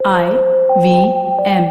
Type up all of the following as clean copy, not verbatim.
IBM.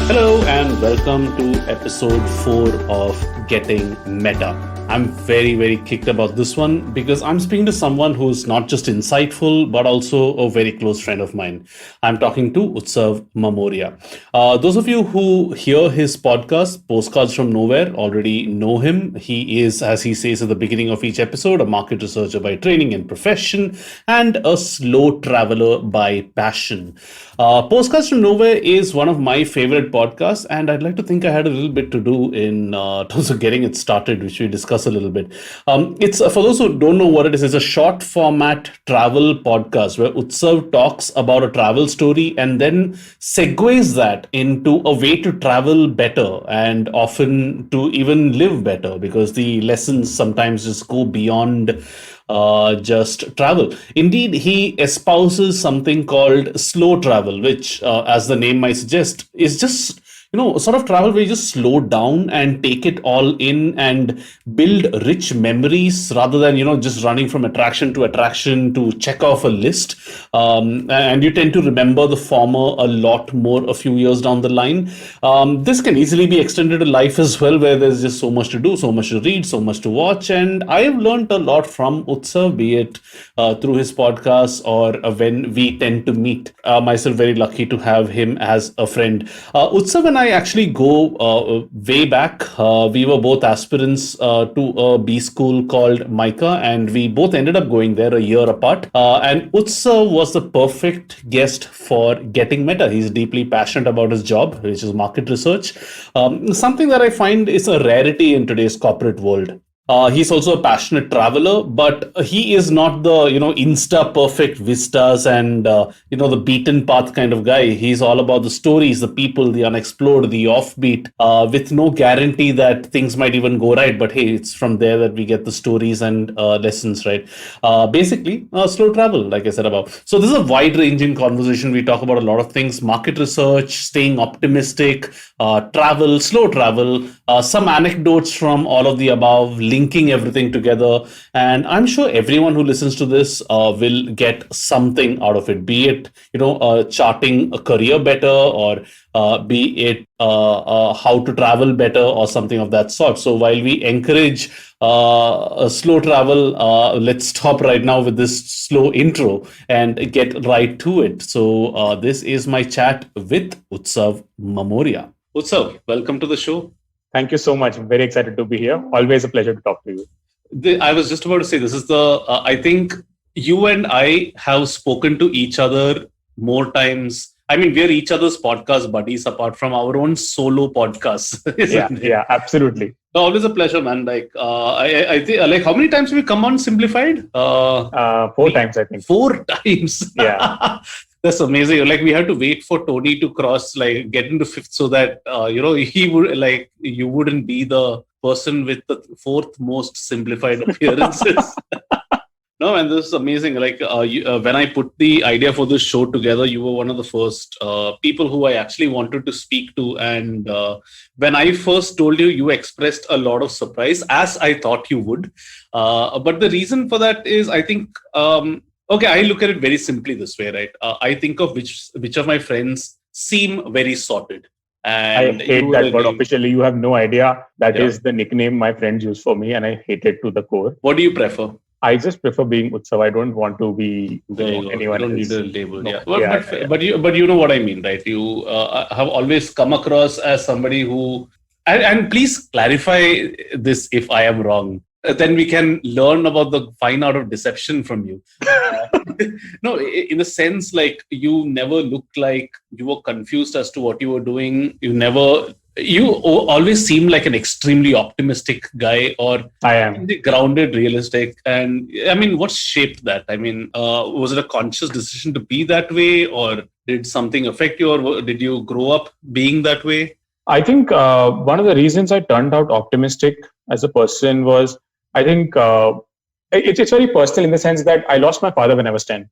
Hello and welcome to episode 4 of Getting Meta. I'm very kicked about this one because I'm speaking to someone who's not just insightful but also a very close friend of mine. I'm talking to Utsav Mamoria. Those of you who hear his podcast, Postcards From Nowhere, already know him. He is, as he says at the beginning of each episode, a market researcher by training and profession and a slow traveler by passion. Postcards From Nowhere is one of my favorite podcasts, and I'd like to think I had a little bit to do in terms of getting it started, which we discuss a little bit. It's for those who don't know what it is, it's a short format travel podcast where Utsav talks about a travel story and then segues that into a way to travel better and often to even live better, because the lessons sometimes just go beyond just travel. Indeed, he espouses something called slow travel, which, as the name might suggest, is just sort of travel where you just slow down and take it all in and build rich memories rather than, just running from attraction to check off a list. And you tend to remember the former a lot more a few years down the line. This can easily be extended to life as well, where there's just so much to do, so much to read, so much to watch. And I have learned a lot from Utsav, be it through his podcast or when we tend to meet. Myself very lucky to have him as a friend. Utsav and I actually go way back. We were both aspirants to a B school called Micah, and we both ended up going there a year apart. And Utsav was the perfect guest for Getting Meta. He's deeply passionate about his job, which is market research. Something that I find is a rarity in today's corporate world. He's also a passionate traveler, but he is not the, Insta-perfect vistas and, the beaten path kind of guy. He's all about the stories, the people, the unexplored, the offbeat, with no guarantee that things might even go right. But hey, it's from there that we get the stories and lessons, right? Basically, slow travel, like I said above. So this is a wide-ranging conversation. We talk about a lot of things: market research, staying optimistic, travel, slow travel, some anecdotes from all of the above, linking everything together. And I'm sure everyone who listens to this will get something out of it, be it, charting a career better, or be it how to travel better or something of that sort. So while we encourage a slow travel, let's stop right now with this slow intro and get right to it. So this is my chat with Utsav Mamoria. Utsav, welcome to the show. Thank you so much. I'm very excited to be here. Always a pleasure to talk to you. I was just about to say, this is I think you and I have spoken to each other more times. I mean, we're each other's podcast buddies apart from our own solo podcasts. Yeah, absolutely. Always a pleasure, man. Like, I think, like, how many times have we come on Simplified? 4 times, I think. 4 times. Yeah. That's amazing. Like, we had to wait for Tony to get into 5th so that, he would, like, you wouldn't be the person with the 4th most simplified appearances. No, and this is amazing. Like, when I put the idea for this show together, you were one of the first people who I actually wanted to speak to. And when I first told you, you expressed a lot of surprise, as I thought you would. But the reason for that is, I think, okay, I look at it very simply this way, right? I think of which of my friends seem very sorted. And I hate that word officially. You have no idea. That is the nickname my friends use for me, and I hate it to the core. What do you prefer? I just prefer being Utsav. I don't want to be anyone else. You don't need a label. No. Yeah. But you know what I mean, right? You have always come across as somebody who, and please clarify this if I am wrong. Then we can learn about the fine art of deception from you. No, in the sense, like, you never looked like you were confused as to what you were doing. You always seem like an extremely optimistic guy, or I am grounded, realistic. And I mean, what shaped that? I mean, was it a conscious decision to be that way, or did something affect you, or did you grow up being that way? I think one of the reasons I turned out optimistic as a person was, I think it's very personal in the sense that I lost my father when I was 10.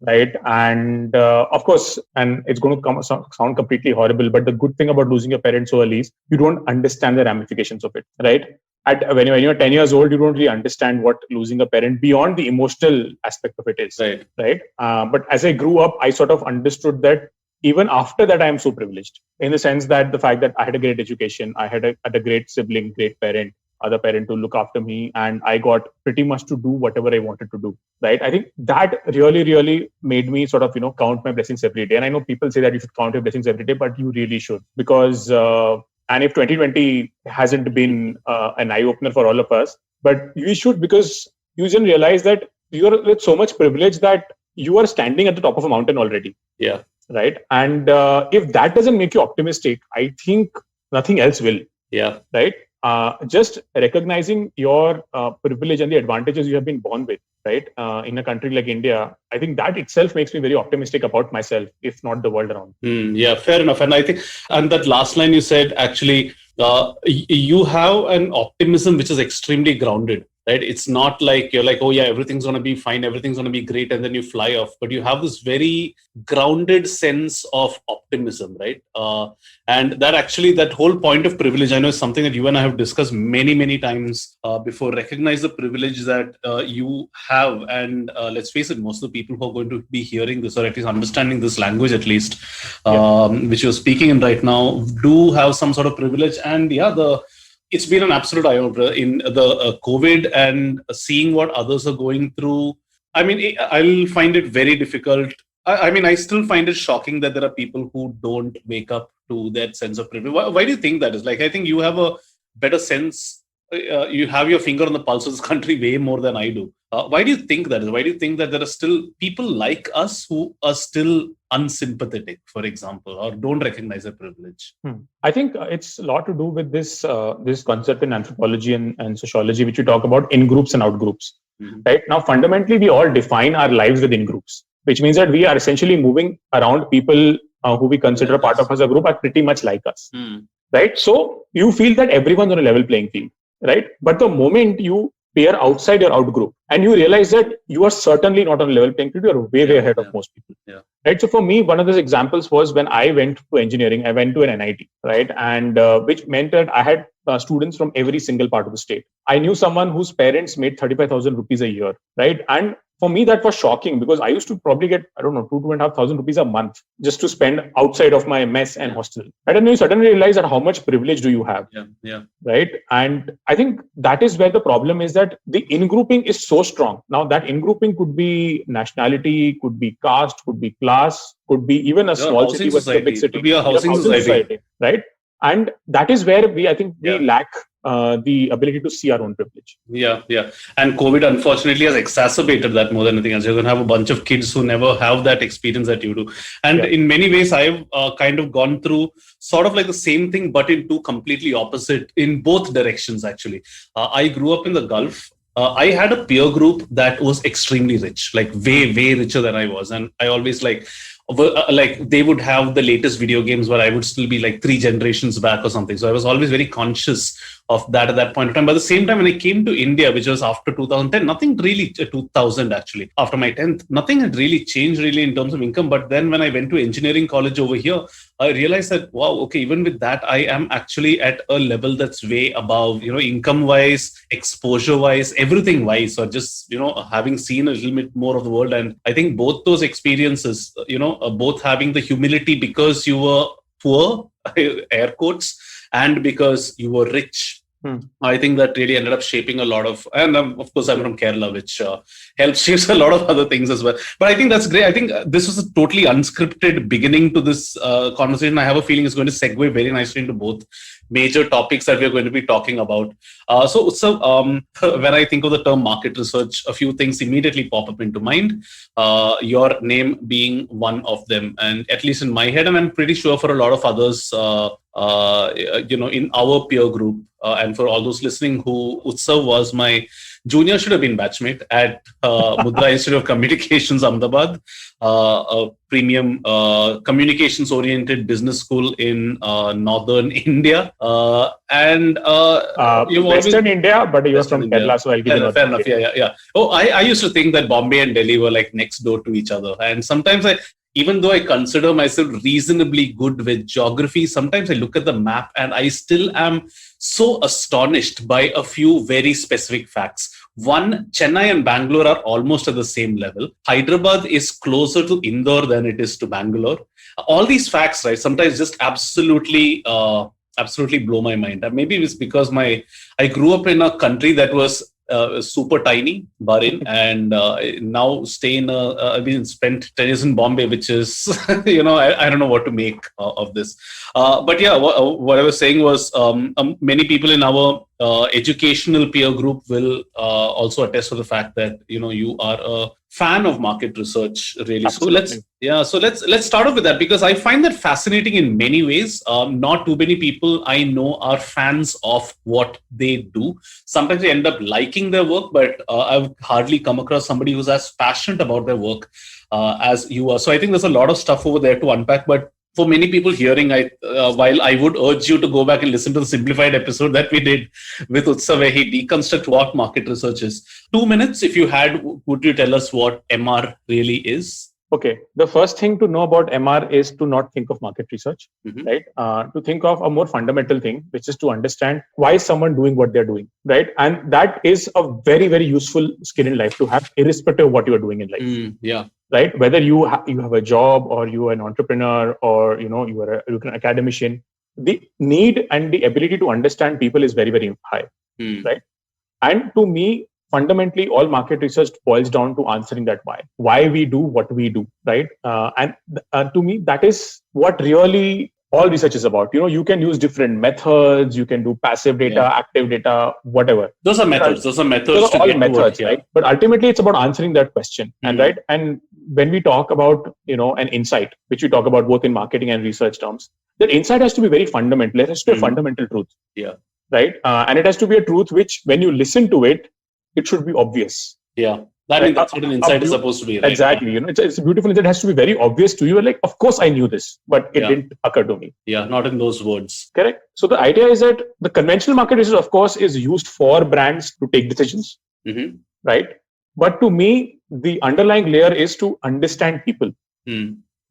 right? And of course, and it's going to sound completely horrible, but the good thing about losing your parents so early is you don't understand the ramifications of it, right? When you're 10 years old, you don't really understand what losing a parent beyond the emotional aspect of it is, right? But as I grew up, I sort of understood that even after that, I am so privileged in the sense that the fact that I had a great education, I had a great sibling, great parent, other parent to look after me, and I got pretty much to do whatever I wanted to do, right? I think that really made me sort of count my blessings every day. And I know people say that you should count your blessings every day, but you really should, because and if 2020 hasn't been an eye opener for all of us, but you should, because you then realize that you're with so much privilege that you are standing at the top of a mountain already. Yeah. Right. And if that doesn't make you optimistic, I think nothing else will. Yeah. Right. Just recognizing your privilege and the advantages you have been born with, right? In a country like India, I think that itself makes me very optimistic about myself, if not the world around. Yeah, fair enough. And I think, and that last line you said, actually, you have an optimism which is extremely grounded. Right? It's not like you're like, oh yeah, everything's going to be fine, everything's going to be great, and then you fly off. But you have this very grounded sense of optimism, right? And that actually, that whole point of privilege, I know is something that you and I have discussed many times before. Recognize the privilege that you have, and let's face it, most of the people who are going to be hearing this, or at least understanding this language, at least, which you're speaking in right now, do have some sort of privilege. And it's been an absolute eye-opener in the COVID, and seeing what others are going through. I mean, I'll find it very difficult. I still find it shocking that there are people who don't wake up to that sense of privilege. Why do you think that is? Like, I think you have a better sense. You have your finger on the pulse of this country way more than I do. Why do you think that is? Why do you think that there are still people like us who are still unsympathetic, for example, or don't recognize their privilege? I think it's a lot to do with this concept in anthropology and sociology, which we talk about in groups and out groups. Right now, fundamentally, we all define our lives within groups, which means that we are essentially moving around people who we consider a part of as a group are pretty much like us. Right? So you feel that everyone's on a level playing field, right? But the moment you peer outside your out group and you realize that you are certainly not on a level playing field, you're way ahead of most people. Right? So for me, one of those examples was when I went to engineering, I went to an NIT, right? And which meant that I had students from every single part of the state. I knew someone whose parents made 35,000 rupees a year, right? And for me, that was shocking, because I used to probably get, I don't know, 2,500 rupees a month just to spend outside of my mess and hostel. And then you suddenly realize that how much privilege do you have, right? And I think that is where the problem is, that the in-grouping is so strong. Now, that in-grouping could be nationality, could be caste, could be class, could be even a small city versus a big city. Could be a housing society, right? And that is where we lack the ability to see our own privilege. Yeah. And COVID, unfortunately, has exacerbated that more than anything else. You're going to have a bunch of kids who never have that experience that you do. And in many ways, I've kind of gone through sort of like the same thing, but in two completely opposite, in both directions, actually. I grew up in the Gulf. I had a peer group that was extremely rich, like way richer than I was. And I always like they would have the latest video games where I would still be like 3 generations back or something. So I was always very conscious of that at that point in time. But at the same time, when I came to India, which was after 2010, nothing really, 2000 actually, after my 10th, nothing had really changed really in terms of income. But then when I went to engineering college over here, I realized that, wow, okay, even with that, I am actually at a level that's way above, income wise, exposure wise, everything wise. So just, having seen a little bit more of the world. And I think both those experiences, both having the humility because you were poor, air quotes, and because you were rich. I think that really ended up shaping a lot of, and of course I'm from Kerala, which helps shapes a lot of other things as well. But I think that's great. I think this was a totally unscripted beginning to this conversation. I have a feeling it's going to segue very nicely into both major topics that we're going to be talking about. So when I think of the term market research, a few things immediately pop up into mind. Your name being one of them, and at least in my head, and I'm pretty sure for a lot of others, in our peer group, and for all those listening, who Utsav was my Junior should have been batchmate at Mudra Institute of Communications, Ahmedabad, a premium communications-oriented business school in northern India. And you've Western always India, but you're Western from India. Kerala, so I'll give you Fair enough. Yeah. Oh, I used to think that Bombay and Delhi were like next door to each other. And sometimes even though I consider myself reasonably good with geography, sometimes I look at the map and I still am so astonished by a few very specific facts. One, Chennai and Bangalore are almost at the same level. Hyderabad is closer to Indore than it is to Bangalore. All these facts, right, sometimes just absolutely blow my mind. And maybe it's because I grew up in a country that was super tiny, Bahrain, and now stay in I've been spent 10 years in Bombay, which is, I don't know what to make of this. But yeah, what I was saying was many people in our educational peer group will also attest to the fact that, you are a fan of market research, really. Absolutely. So let's start off with that, because I find that fascinating in many ways. Not too many people I know are fans of what they do. Sometimes they end up liking their work, but I've hardly come across somebody who's as passionate about their work as you are. So I think there's a lot of stuff over there to unpack, but for many people hearing, while I would urge you to go back and listen to the simplified episode that we did with Utsav, where he deconstructed what market research is. 2 minutes, if you had, would you tell us what MR really is? Okay. The first thing to know about MR is to not think of market research, right? To think of a more fundamental thing, which is to understand why is someone doing what they're doing, right? And that is a very, very useful skill in life to have, irrespective of what you are doing in life. Yeah. Right? Whether you have a job or you are an entrepreneur or, you're an academician, the need and the ability to understand people is very, very high, right? And to me, fundamentally, all market research boils down to answering that why we do what we do, right? And to me, that is what really all research is about. You can use different methods. You can do passive data, active data, whatever. Those are methods. Those are all methods, right? But ultimately, it's about answering that question. And right. And when we talk about an insight, which we talk about both in marketing and research terms, that insight has to be very fundamental. It has to be a fundamental truth. Yeah. Right. And it has to be a truth which, when you listen to it, it should be obvious. Yeah. That's what an insight is supposed to be. Right? Exactly. It's beautiful. It has to be very obvious to you. Like, of course, I knew this, but it didn't occur to me. Yeah, not in those words. Correct. So the idea is that the conventional market research, of course, is used for brands to take decisions. Right. But to me, the underlying layer is to understand people.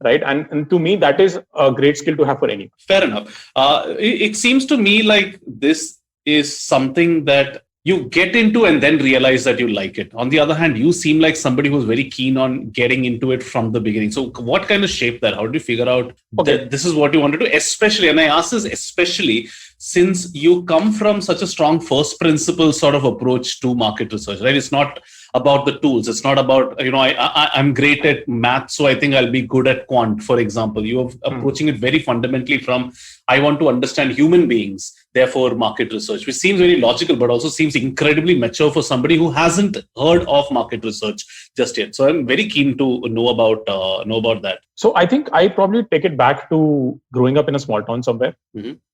Right. And to me, that is a great skill to have for anyone. Fair enough. It seems to me like this is something that you get into and then realize that you like it. On the other hand, you seem like somebody who's very keen on getting into it from the beginning. So what kind of shaped that? How did you figure out that this is what you want to do? Especially, and I ask this especially since you come from such a strong first principle sort of approach to market research, right? It's not about the tools. It's not about, I'm great at math, so I think I'll be good at quant, for example. You're approaching it very fundamentally from, I want to understand human beings, therefore market research, which seems very logical, but also seems incredibly mature for somebody who hasn't heard of market research just yet. So I'm very keen to know about that. So I think I probably take it back to growing up in a small town somewhere.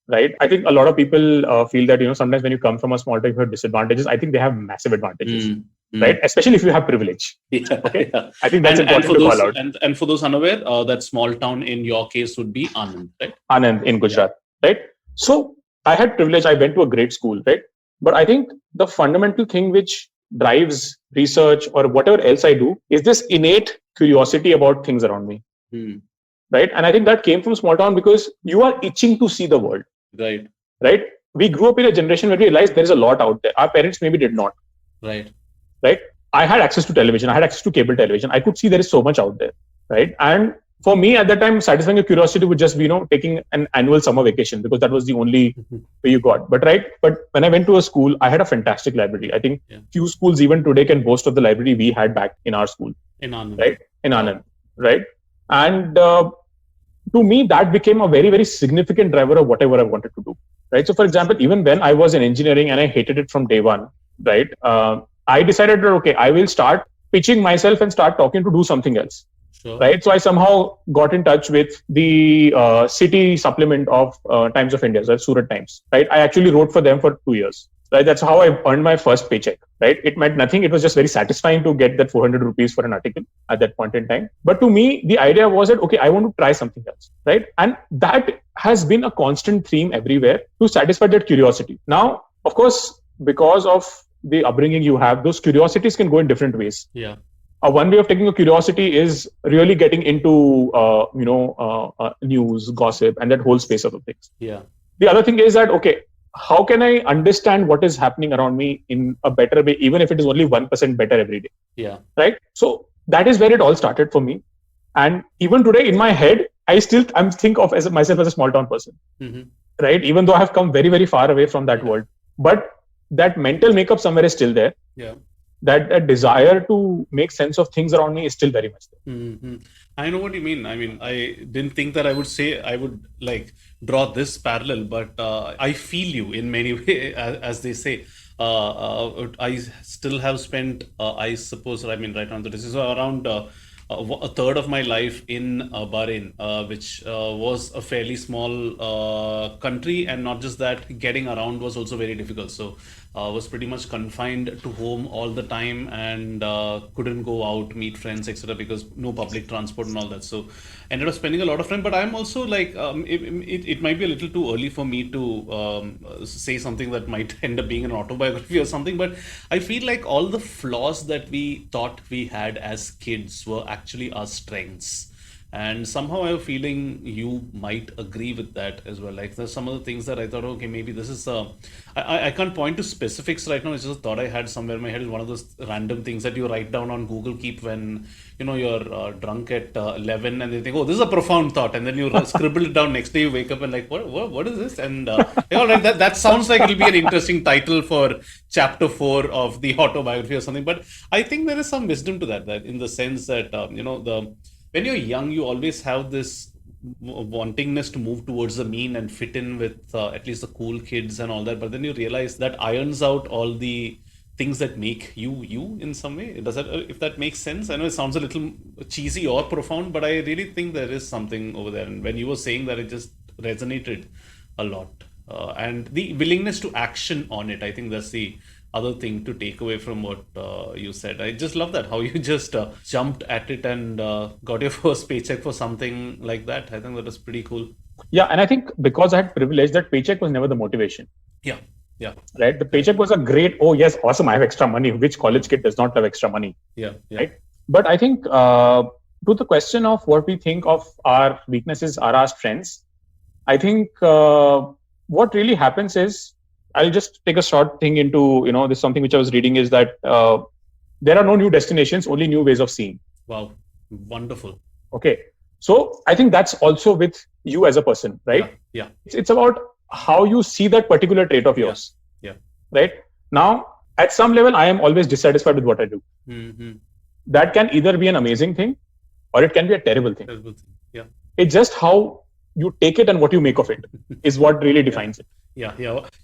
Right. I think a lot of people feel that, sometimes when you come from a small town, you have disadvantages. I think they have massive advantages. Right, especially if you have privilege. Okay, I think that's important to call out. And for those unaware, that small town in your case would be Anand, right? Anand in Gujarat, right? So I had privilege. I went to a great school, right? But I think the fundamental thing which drives research or whatever else I do is this innate curiosity about things around me, right? And I think that came from small town because you are itching to see the world, right? We grew up in a generation where we realized there is a lot out there. Our parents maybe did not, right? I had access to television. I had access to cable television. I could see there is so much out there, right? And for me at that time, satisfying your curiosity would just be, taking an annual summer vacation because that was the only way you got. But when I went to a school, I had a fantastic library. I think few schools even today can boast of the library we had back in our school. In Anand. Right? In Anand, right? And to me, that became a very, very significant driver of whatever I wanted to do, right? So for example, even when I was in engineering and I hated it from day one, right? I decided that, okay, I will start pitching myself and start talking to do something else. Sure. Right. So I somehow got in touch with the city supplement of Times of India, so that's Surat Times. Right. I actually wrote for them for 2 years. Right? That's how I earned my first paycheck. Right? It meant nothing. It was just very satisfying to get that 400 rupees for an article at that point in time. But to me, the idea was that, okay, I want to try something else. Right? And that has been a constant theme everywhere to satisfy that curiosity. Now, of course, because of the upbringing you have, those curiosities can go in different ways. Yeah. One way of taking a curiosity is really getting into news, gossip, and that whole space of the things. Yeah. The other thing is that, okay, how can I understand what is happening around me in a better way, even if it is only 1% better every day? Yeah. Right. So that is where it all started for me. And even today, in my head, I'm think of myself as a small town person. Mm-hmm. Right. Even though I have come very, very far away from that world, but that mental makeup somewhere is still there. Yeah. That desire to make sense of things around me is still very much there. Mm-hmm. I know what you mean. I mean, I didn't think that I would like draw this parallel, but I feel you in many ways, as they say. I still have spent, I suppose, I mean, right now, this is around a third of my life in Bahrain, which was a fairly small country, and not just that, getting around was also very difficult. So was pretty much confined to home all the time, and couldn't go out, meet friends, etc., because no public transport and all that. So ended up spending a lot of time. But I'm also like, it might be a little too early for me to say something that might end up being an autobiography or something. But I feel like all the flaws that we thought we had as kids were actually our strengths. And somehow I have a feeling you might agree with that as well. Like there's some of the things that I thought, okay, maybe this is I can't point to specifics right now. It's just a thought I had somewhere in my head. Is one of those random things that you write down on Google Keep when you're drunk at 11, and they think, oh, this is a profound thought, and then you scribble it down. Next day you wake up and like, what is this? And like that sounds like it'll be an interesting title for chapter 4 of the autobiography or something. But I think there is some wisdom to that in the sense that when you're young, you always have this wantingness to move towards the mean and fit in with at least the cool kids and all that. But then you realize that irons out all the things that make you in some way. Does that, if that makes sense? I know it sounds a little cheesy or profound, but I really think there is something over there. And when you were saying that, it just resonated a lot. And the willingness to action on it, I think that's the other thing to take away from what you said. I just love that, how you just jumped at it and got your first paycheck for something like that. I think that was pretty cool. Yeah, and I think because I had privilege, that paycheck was never the motivation. Yeah. Right. The paycheck was a great, oh yes, awesome, I have extra money. Which college kid does not have extra money? Yeah. Right. But I think to the question of what we think of our weaknesses are our strengths, I think what really happens is, I'll just take a short thing into, this something which I was reading is that there are no new destinations, only new ways of seeing. Wow. Wonderful. Okay. So I think that's also with you as a person, right? Yeah. It's about how you see that particular trait of yours. Yeah. Right. Now, at some level, I am always dissatisfied with what I do. Mm-hmm. That can either be an amazing thing or it can be a terrible thing. Yeah. It's just how you take it and what you make of it is what really defines it. Yeah.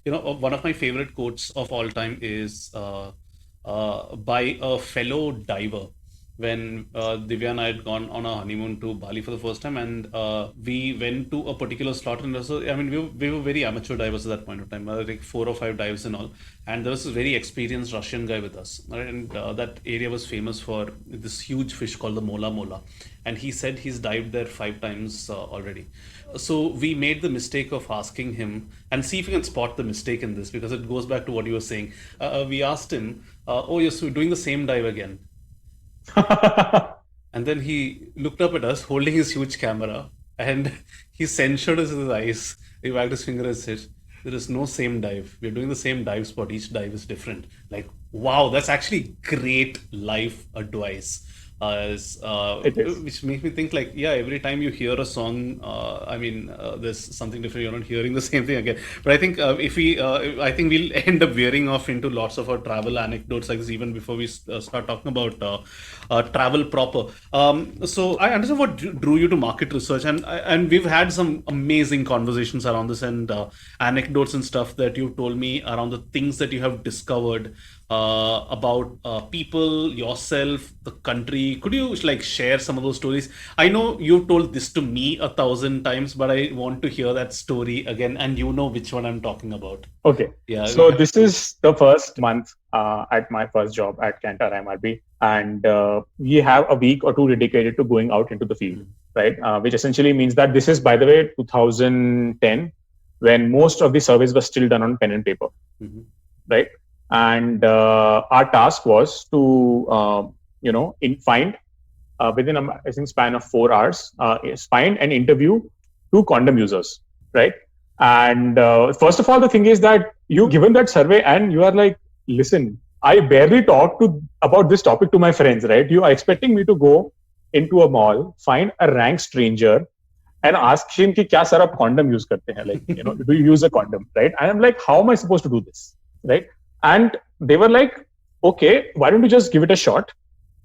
One of my favorite quotes of all time is by a fellow diver. When Divya and I had gone on a honeymoon to Bali for the first time, and we went to a particular slot, and also, I mean, we were very amateur divers at that point of time, like 4 or 5 dives and all, and there was this very experienced Russian guy with us, right? And that area was famous for this huge fish called the mola, and he said he's dived there 5 times already. So we made the mistake of asking him, and see if you can spot the mistake in this, because it goes back to what you were saying. We asked him, oh, yes, we're doing the same dive again. And then he looked up at us holding his huge camera, and he censured us with his eyes. He wagged his finger and said, there is no same dive. We're doing the same dive spot. Each dive is different. Like, wow, that's actually great life advice. Which makes me think like, yeah, every time you hear a song, there's something different. You're not hearing the same thing again. But I think I think we'll end up veering off into lots of our travel anecdotes like this, even before we start talking about travel proper. So I understand what drew you to market research, and we've had some amazing conversations around this, and anecdotes and stuff that you've told me around the things that you have discovered about people, yourself, the country. Could you like share some of those stories? I know you've told this to me 1,000 times, but I want to hear that story again, and you know which one I'm talking about. Okay. Yeah. So this is the first month at my first job at Kantar MRB, and we have a week or two dedicated to going out into the field, right? Which essentially means that this is, by the way, 2010, when most of the surveys were still done on pen and paper, right? And our task was to, find within a I think span of 4 hours, find and interview 2 condom users, right? And first of all, the thing is that you given that survey and you are like, listen, I barely talk about this topic to my friends, right? You are expecting me to go into a mall, find a rank stranger, and ask him ki kya sir aap condom use karte hain, like, do you use a condom, right? And I'm like, how am I supposed to do this, right? And they were like, okay, why don't you just give it a shot?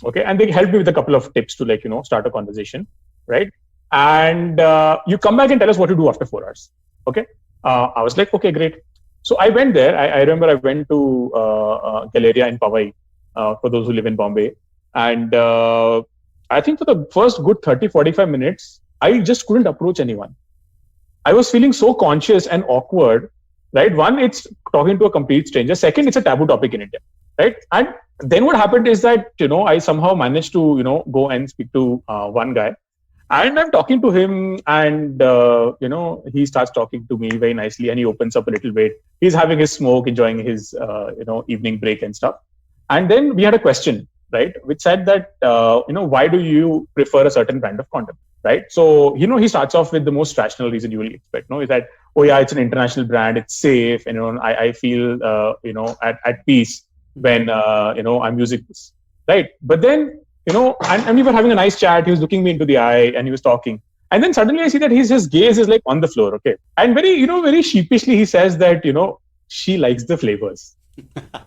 Okay, and they helped me with a couple of tips to start a conversation, right? And you come back and tell us what to do after 4 hours. Okay, I was like, okay, great. So I went there. I remember I went to Galleria in Powai, for those who live in Bombay. And I think for the first good 30-45 minutes, I just couldn't approach anyone. I was feeling so conscious and awkward, right? One, it's talking to a complete stranger. Second, it's a taboo topic in India, right? And then what happened is that, I somehow managed to, go and speak to one guy. And I'm talking to him, and he starts talking to me very nicely, and he opens up a little bit. He's having his smoke, enjoying his evening break and stuff. And then we had a question, right, which said that why do you prefer a certain brand of condom, right? So he starts off with the most rational reason you will expect. Is that, oh yeah, it's an international brand, it's safe, and I feel at peace when I'm using this, right? But then and we were having a nice chat. He was looking me into the eye and he was talking. And then suddenly I see that his gaze is like on the floor. Okay. And very sheepishly, he says that, she likes the flavors.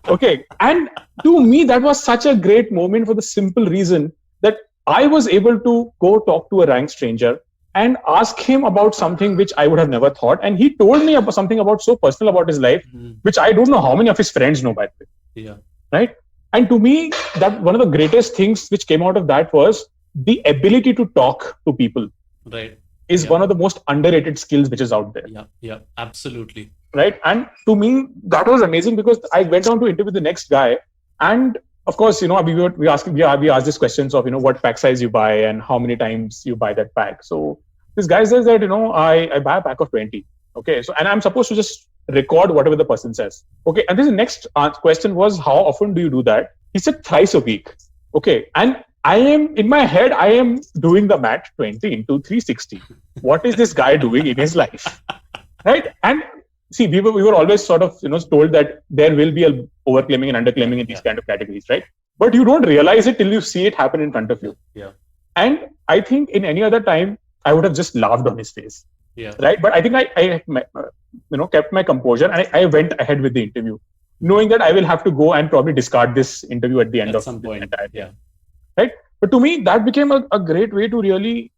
Okay. And to me, that was such a great moment for the simple reason that I was able to go talk to a rank stranger and ask him about something which I would have never thought. And he told me about something about so personal about his life, which I don't know how many of his friends know, by the way. Yeah. Right. And to me, that one of the greatest things which came out of that was the ability to talk to people. Right. Is one of the most underrated skills which is out there. Yeah, absolutely. Right. And to me, that was amazing because I went on to interview the next guy. And of course, we asked these questions of, what pack size you buy and how many times you buy that pack. So this guy says that, I buy a pack of 20. Okay. So, and I'm supposed to just record whatever the person says. Okay. And this next question was, how often do you do that? He said thrice a week. Okay. And I am in my head, I am doing the math 20 into 360. What is this guy doing in his life? Right. And see, we were always sort of, told that there will be a overclaiming and underclaiming in these kind of categories. Right. But you don't realize it till you see it happen in front of you. Yeah. And I think in any other time, I would have just laughed on his face. Yeah. Right. But I think I kept my composure and I went ahead with the interview, knowing that I will have to go and probably discard this interview at the end of some point. Yeah. Right. But to me, that became a great way to really,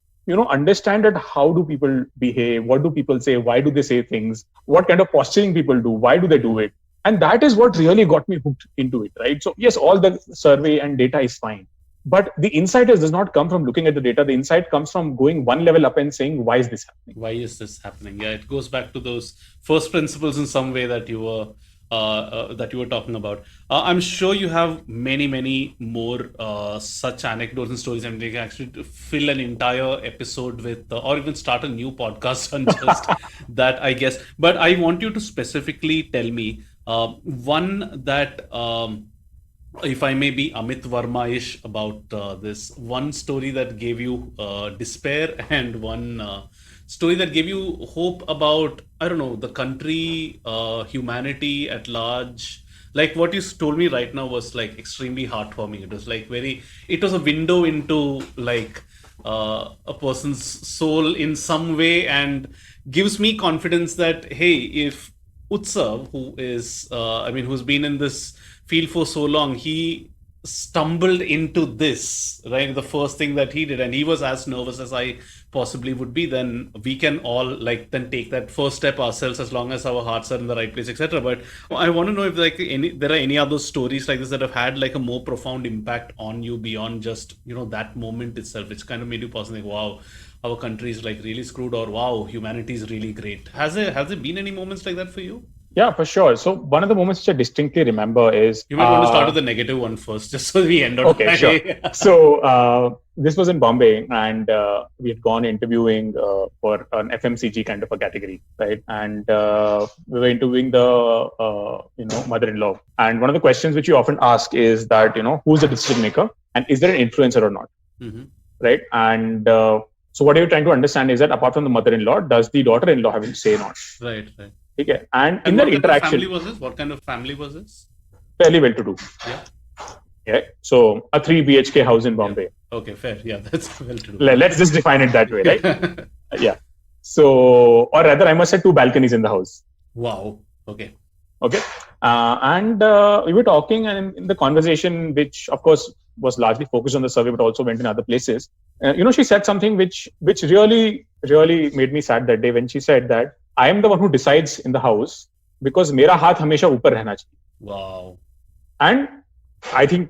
understand that how do people behave? What do people say? Why do they say things? What kind of posturing people do? Why do they do it? And that is what really got me hooked into it. Right. So yes, all the survey and data is fine. But the insight does not come from looking at the data. The insight comes from going one level up and saying, why is this happening? Why is this happening? Yeah, it goes back to those first principles in some way that you were talking about. I'm sure you have many more such anecdotes and stories, and we can actually fill an entire episode with, or even start a new podcast on just that, I guess. But I want you to specifically tell me one that. If I may be Amit Verma-ish about this, one story that gave you despair and one story that gave you hope about, I don't know, the country, humanity at large. Like what you told me right now was like extremely heartwarming. It was like it was a window into like a person's soul in some way, and gives me confidence that, hey, if Utsav, who is, who's been in this field for so long, he stumbled into this, right? The first thing that he did, and he was as nervous as I possibly would be, then we can all like then take that first step ourselves as long as our hearts are in the right place, etc. But I want to know if like there are any other stories like this that have had like a more profound impact on you beyond just that moment itself, which kind of made you pause and think, wow, our country is like really screwed, or wow, humanity is really great. Has there been any moments like that for you? Yeah, for sure. So one of the moments which I distinctly remember is You might want to start with the negative one first, just so we end on okay, sure. So this was in Bombay, and we had gone interviewing for an FMCG kind of a category, right? And we were interviewing the mother-in-law. And one of the questions which you often ask is that who's the decision maker, and is there an influencer or not, right? And so what are you trying to understand is that apart from the mother-in-law, does the daughter-in-law have a say or not? Right. Okay. And in that interaction, what kind of family was this? Fairly well-to-do. Yeah. So a 3 BHK house in Bombay. Yeah. Okay, fair. Yeah, that's well-to-do. Let's just define it that way, right? Yeah. So, or rather, I must say 2 balconies in the house. Wow. Okay. And we were talking, and in the conversation, which of course was largely focused on the survey, but also went in other places. She said something which really made me sad that day, when she said that I am the one who decides in the house because mera haath hamesha upar rehna chahiye. Wow. And I think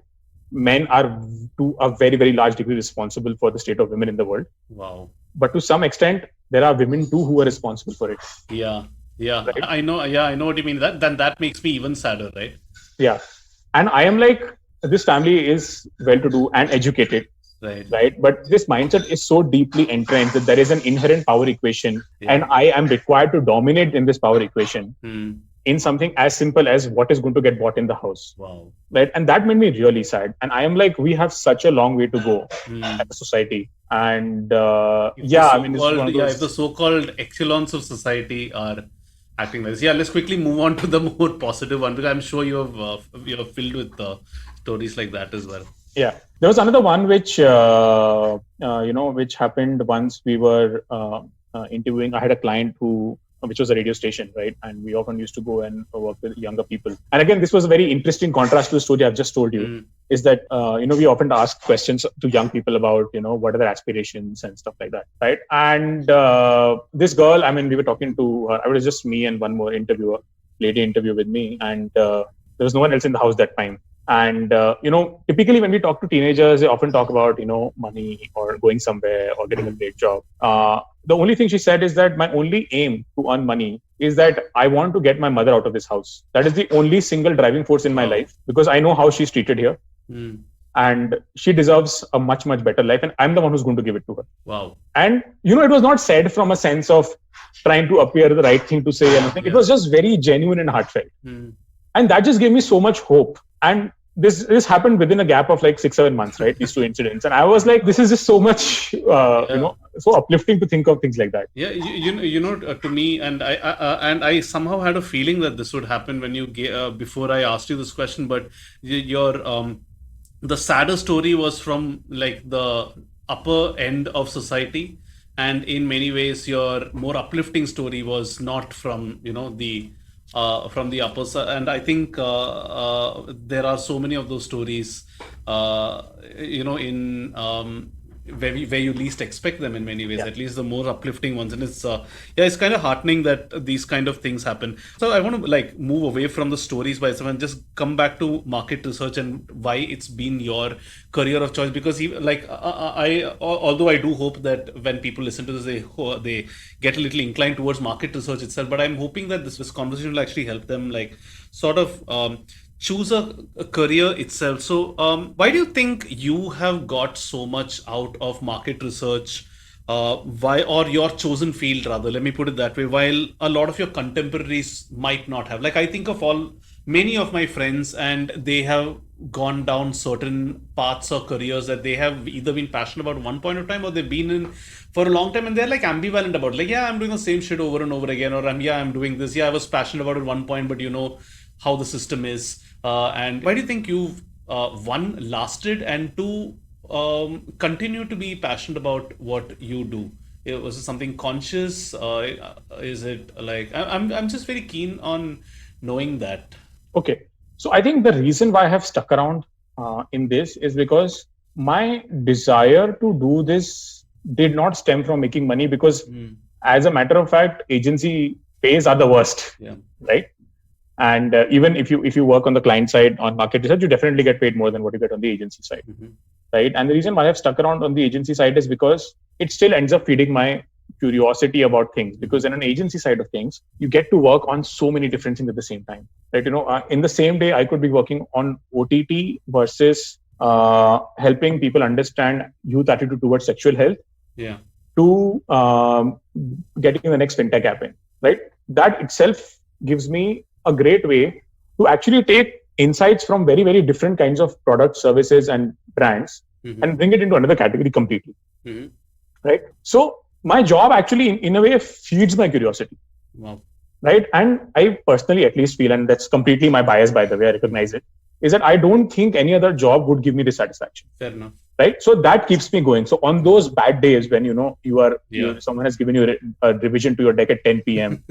men are to a very, very large degree responsible for the state of women in the world. Wow. But to some extent, there are women too who are responsible for it. Yeah. Right? I know. Yeah, I know what you mean. That makes me even sadder, right? Yeah. And I am like, this family is well-to-do and educated. Right. But this mindset is so deeply entrenched that there is an inherent power equation, and I am required to dominate in this power equation in something as simple as what is going to get bought in the house. Wow. Right. And that made me really sad. And I am like, we have such a long way to go as a society. And if the so-called echelons of society are acting like this. Yeah, let's quickly move on to the more positive one, because I'm sure you're filled with stories like that as well. Yeah, there was another one which which happened once we were interviewing. I had a client which was a radio station, right? And we often used to go and work with younger people. And again, this was a very interesting contrast to the story I've just told you, is that, we often ask questions to young people about, what are their aspirations and stuff like that, right? And this girl, we were talking to her. It was just me and one more lady interview with me. And there was no one else in the house that time. And, typically when we talk to teenagers, they often talk about, money or going somewhere or getting a great job. The only thing she said is that my only aim to earn money is that I want to get my mother out of this house. That is the only single driving force in my life, because I know how she's treated here. And she deserves a much, much better life. And I'm the one who's going to give it to her. Wow. And, it was not said from a sense of trying to appear the right thing to say anything. It was just very genuine and heartfelt. And that just gave me so much hope. And this happened within a gap of like 6-7 months, right? These 2 incidents. And I was like, this is just so much, so uplifting to think of things like that. Yeah. To me, and I somehow had a feeling that this would happen when you before I asked you this question, but your the sadder story was from like the upper end of society. And in many ways, your more uplifting story was not from, from the upper side. And I think there are so many of those stories, in where you least expect them in many ways, at least the more uplifting ones. And it's kind of heartening that these kind of things happen. So I want to like move away from the stories by itself and just come back to market research and why it's been your career of choice. Because although I do hope that when people listen to this, they get a little inclined towards market research itself, but I'm hoping that this conversation will actually help them like sort of choose a career itself. So why do you think you have got so much out of market research, or your chosen field rather, let me put it that way, while a lot of your contemporaries might not have? Like I think of many of my friends, and they have gone down certain paths or careers that they have either been passionate about at one point of time, or they've been in for a long time, and they're like ambivalent about like, I'm doing the same shit over and over again, or I'm doing this. I was passionate about it at one point, but how the system is. And why do you think you've one, lasted, and two, continue to be passionate about what you do? Was it something conscious? Is it like I'm just very keen on knowing that. Okay, so I think the reason why I have stuck around in this is because my desire to do this did not stem from making money because, as a matter of fact, agency pays are the worst, right? And even if you work on the client side on market research, you definitely get paid more than what you get on the agency side, right? And the reason why I've stuck around on the agency side is because it still ends up feeding my curiosity about things. Because in an agency side of things, you get to work on so many different things at the same time, right? In the same day, I could be working on OTT versus helping people understand youth attitude towards sexual health, to getting the next fintech app in, right? That itself gives me a great way to actually take insights from very, very different kinds of products, services, and brands and bring it into another category completely, right? So my job actually, in a way, feeds my curiosity, right? And I personally at least feel, and that's completely my bias, by the way, I recognize it, is that I don't think any other job would give me this satisfaction. Fair enough. Right? So that keeps me going. So on those bad days when, someone has given you a revision to your deck at 10 p.m.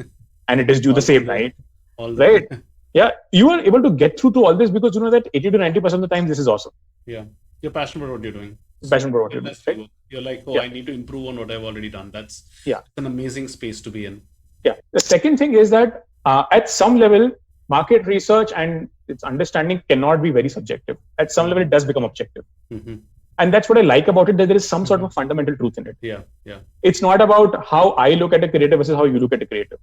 and it is due the same night, right? Yeah, you are able to get through to all this because you know that 80 to 90% of the time, this is awesome. Yeah. You're passionate about what you're doing. Passionate about what you're doing. Right? You're like, I need to improve on what I've already done. That's an amazing space to be in. Yeah. The second thing is that at some level, market research and its understanding cannot be very subjective. At some level, it does become objective. And that's what I like about it, that there is some sort of fundamental truth in it. Yeah. It's not about how I look at a creative versus how you look at a creative.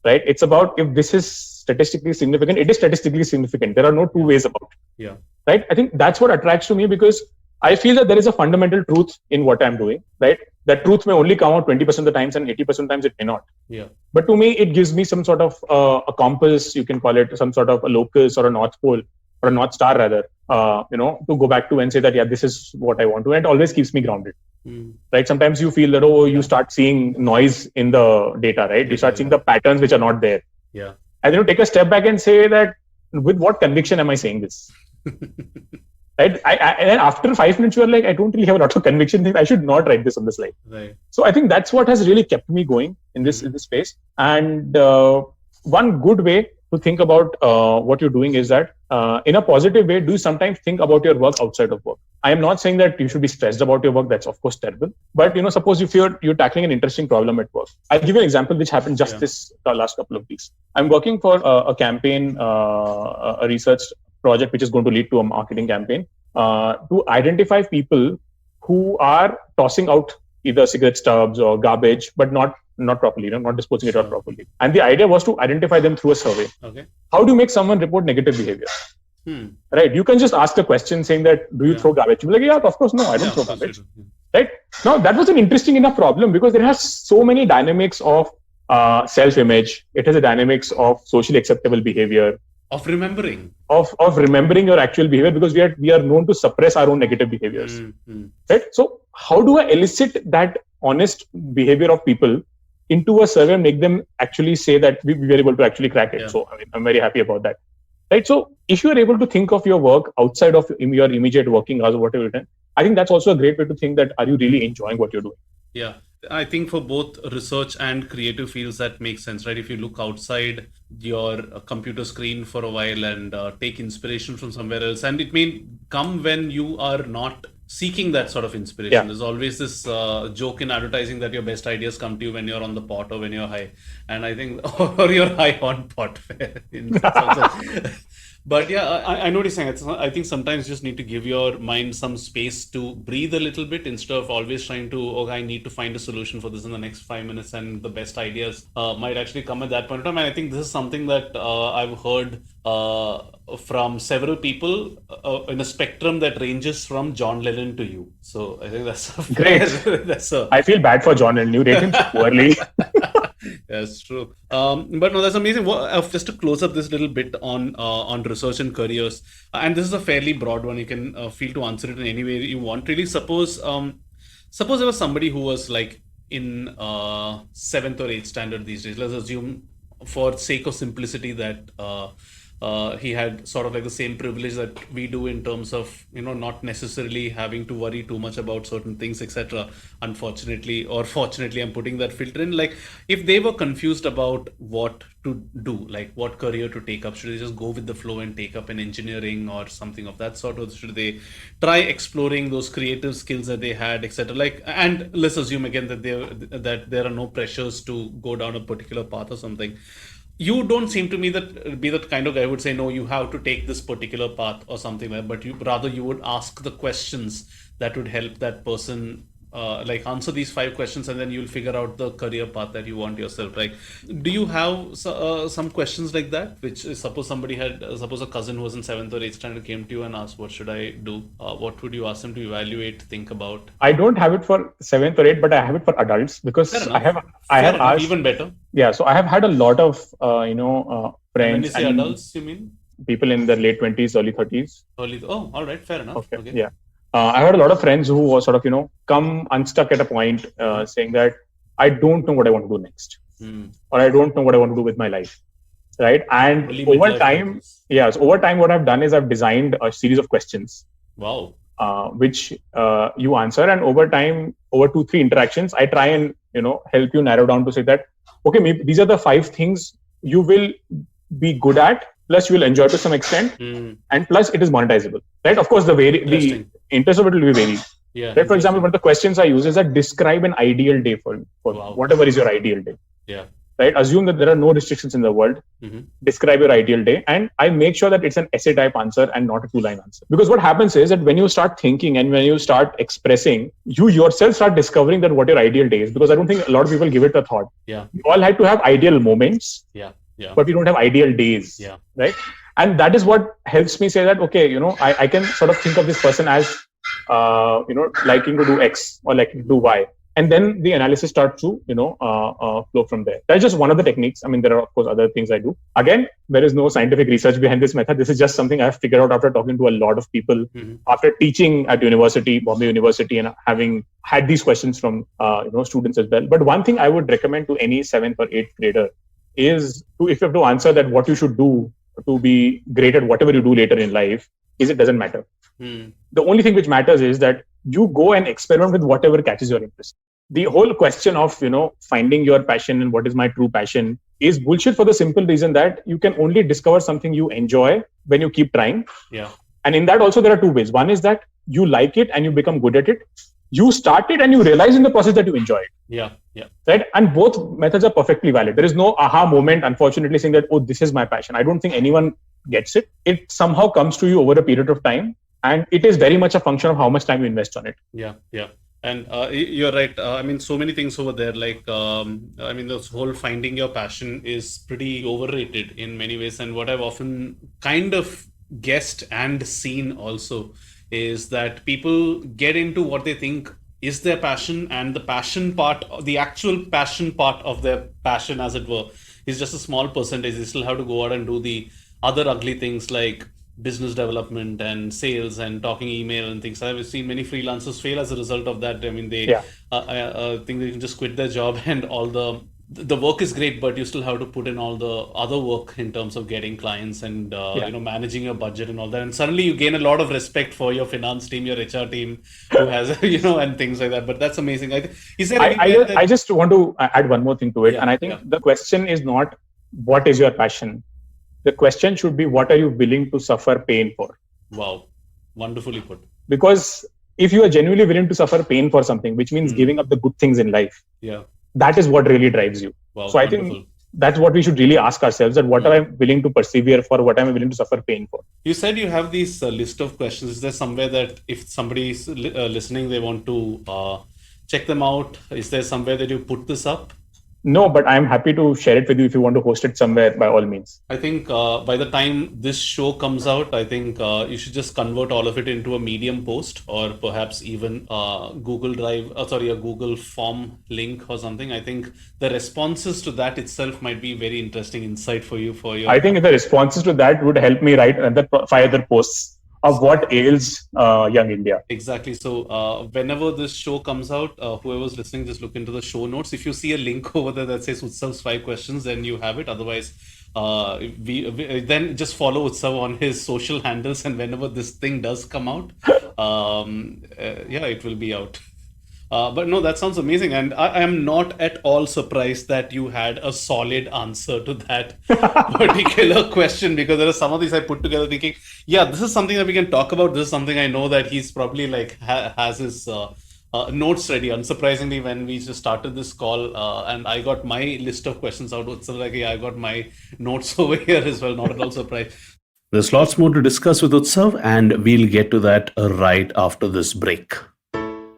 Right? It's about if this is statistically significant, it is statistically significant. There are no two ways about it. Right? I think that's what attracts to me because I feel that there is a fundamental truth in what I'm doing. Right? That truth may only come out 20% of the times and 80% of the times it may not. But to me, it gives me some sort of a compass, you can call it, some sort of a locus or a North Pole or a North Star rather, to go back to and say that, this is what I want to. And it always keeps me grounded. Right? Sometimes you feel that, you start seeing noise in the data, right? You start seeing the patterns which are not there. And then you take a step back and say that, with what conviction am I saying this? Right? And then after 5 minutes, you are like, I don't really have a lot of conviction. I should not write this on the slide. Right. So I think that's what has really kept me going in this space. And one good way to think about what you're doing is that in a positive way, do you sometimes think about your work outside of work? I am not saying that you should be stressed about your work. That's of course terrible. But suppose if you're tackling an interesting problem at work. I'll give you an example which happened just this last couple of weeks. I'm working for a campaign, a research project which is going to lead to a marketing campaign to identify people who are tossing out either cigarette stubs or garbage, but not properly, not disposing it out properly. And the idea was to identify them through a survey. Okay. How do you make someone report negative behavior? Right? You can just ask a question saying that, do you throw garbage? You'll be like, of course, no, I don't throw garbage. Right? Now, that was an interesting enough problem because it has so many dynamics of self-image. It has a dynamics of socially acceptable behavior. Of remembering. Of remembering your actual behavior, because we are known to suppress our own negative behaviors. Right? So how do I elicit that honest behavior of people into a survey and make them actually say that we were able to actually crack it? So I'm very happy about that. Right? So if you are able to think of your work outside of your immediate working hours or whatever you've done, I think that's also a great way to think that, are you really enjoying what you're doing? Yeah. I think for both research and creative fields, that makes sense, right? If you look outside your computer screen for a while and take inspiration from somewhere else, and it may come when you are not seeking that sort of inspiration. There's always this joke in advertising that your best ideas come to you when you're on the pot or when you're high. And I think, or you're high on pot. But I know what you're saying. I think sometimes you just need to give your mind some space to breathe a little bit instead of always trying to, I need to find a solution for this in the next 5 minutes, and the best ideas might actually come at that point in time. And I think this is something that I've heard from several people in a spectrum that ranges from John Lennon to you. So I think that's great. I feel bad for John Lennon. You rate him poorly. That's true. But no, that's amazing. Just to close up this little bit on research and careers, and this is a fairly broad one. You can feel to answer it in any way you want. Really, suppose there was somebody who was like in 7th or 8th standard these days. Let's assume, for sake of simplicity, that he had sort of like the same privilege that we do in terms of, not necessarily having to worry too much about certain things, etc. Unfortunately, or fortunately, I'm putting that filter in. Like, if they were confused about what to do, like what career to take up, should they just go with the flow and take up an engineering or something of that sort, or should they try exploring those creative skills that they had, etc.? Like, and let's assume again that there are no pressures to go down a particular path or something. You don't seem to me that be that kind of guy who would say, no, you have to take this particular path or something like that, but you would ask the questions that would help that person, like, answer these 5 questions, and then you'll figure out the career path that you want yourself. Like, do you have some questions like that, which is, suppose a cousin who was in 7th or 8th standard came to you and asked, what should I do? What would you ask them to evaluate, think about? I don't have it for 7th or 8th, but I have it for adults because Fair I enough. have asked. Even better. Yeah, so I have had a lot of And when friends you say and adults, you mean people in their late 20s, early 30s. early? Oh, all right, fair enough. Okay. Yeah. I had a lot of friends who were sort of, come unstuck at a point saying that I don't know what I want to do next, or I don't know what I want to do with my life. Right. And Early over midlife time, crisis. so over time, what I've done is I've designed a series of questions. Wow. Which you answer. And over time, over 2-3 interactions, I try and, help you narrow down to say that, okay, maybe these are the 5 things you will be good at, plus you will enjoy to some extent, and plus it is monetizable, right? Of course, the interest of it will be varied. Yeah. Right? For example, one of the questions I use is that describe an ideal day for Wow. whatever is your ideal day. Yeah. Right? Assume that there are no restrictions in the world. Describe your ideal day. And I make sure that it's an essay type answer and not a 2-line answer. Because what happens is that when you start thinking and when you start expressing, you yourself start discovering that what your ideal day is. Because I don't think a lot of people give it a thought. Yeah. We all had to have ideal moments. Yeah. Yeah. But we don't have ideal days. Yeah. Right? And that is what helps me say that, okay, I can sort of think of this person as, liking to do X or liking to do Y. And then the analysis starts to, flow from there. That's just one of the techniques. I mean, there are, of course, other things I do. Again, there is no scientific research behind this method. This is just something I've figured out after talking to a lot of people, after teaching at university, Bombay University, and having had these questions from, students as well. But one thing I would recommend to any 7th or 8th grader is if you have to answer that what you should do to be great at whatever you do later in life, is it doesn't matter. The only thing which matters is that you go and experiment with whatever catches your interest. The whole question of, finding your passion and what is my true passion is bullshit for the simple reason that you can only discover something you enjoy when you keep trying. Yeah. And in that also there are 2 ways. One is that you like it and you become good at it. You start it and you realize in the process that you enjoy it. Yeah. Yeah. Right. And both methods are perfectly valid. There is no aha moment, unfortunately, saying that, oh, this is my passion. I don't think anyone gets it. It somehow comes to you over a period of time. And it is very much a function of how much time you invest on it. Yeah. Yeah. And you're right. I mean, so many things over there. Like, this whole finding your passion is pretty overrated in many ways. And what I've often kind of guessed and seen also is that people get into what they think is their passion, and the passion part, the actual passion part of their passion, as it were, is just a small percentage. They still have to go out and do the other ugly things like business development and sales and talking email and things. I've seen many freelancers fail as a result of that. I mean, they think they can just quit their job and all the work is great, but you still have to put in all the other work in terms of getting clients and managing your budget and all that. And suddenly you gain a lot of respect for your finance team, your HR team, who has and things like that. But that's amazing. I just want to add one more thing to it, and I think the question is not what is your passion. The question should be, what are you willing to suffer pain for? Wow. Wonderfully put. Because if you are genuinely willing to suffer pain for something, which means giving up the good things in life, that is what really drives you. Wow, so wonderful. I think that's what we should really ask ourselves, that what am I willing to persevere for? What am I willing to suffer pain for? You said you have this list of questions. Is there somewhere that if somebody is listening, they want to check them out? Is there somewhere that you put this up? No, but I'm happy to share it with you if you want to host it somewhere, by all means. I think by the time this show comes out, I think you should just convert all of it into a Medium post, or perhaps even Google Drive, a Google form link or something. I think the responses to that itself might be very interesting insight for you. I think the responses to that would help me write another 5 other posts of what ails young India. Exactly. So whenever this show comes out, whoever's listening, just look into the show notes. If you see a link over there that says Utsav's 5 questions, then you have it. Otherwise, we then just follow Utsav on his social handles, and whenever this thing does come out, yeah, it will be out. But no, that sounds amazing. And I am not at all surprised that you had a solid answer to that particular question, because there are some of these I put together thinking, yeah, this is something that we can talk about. This is something I know that he's probably like has his notes ready. Unsurprisingly, when we just started this call and I got my list of questions out, so like, yeah, I got my notes over here as well. Not at all surprised. There's lots more to discuss with Utsav, and we'll get to that right after this break.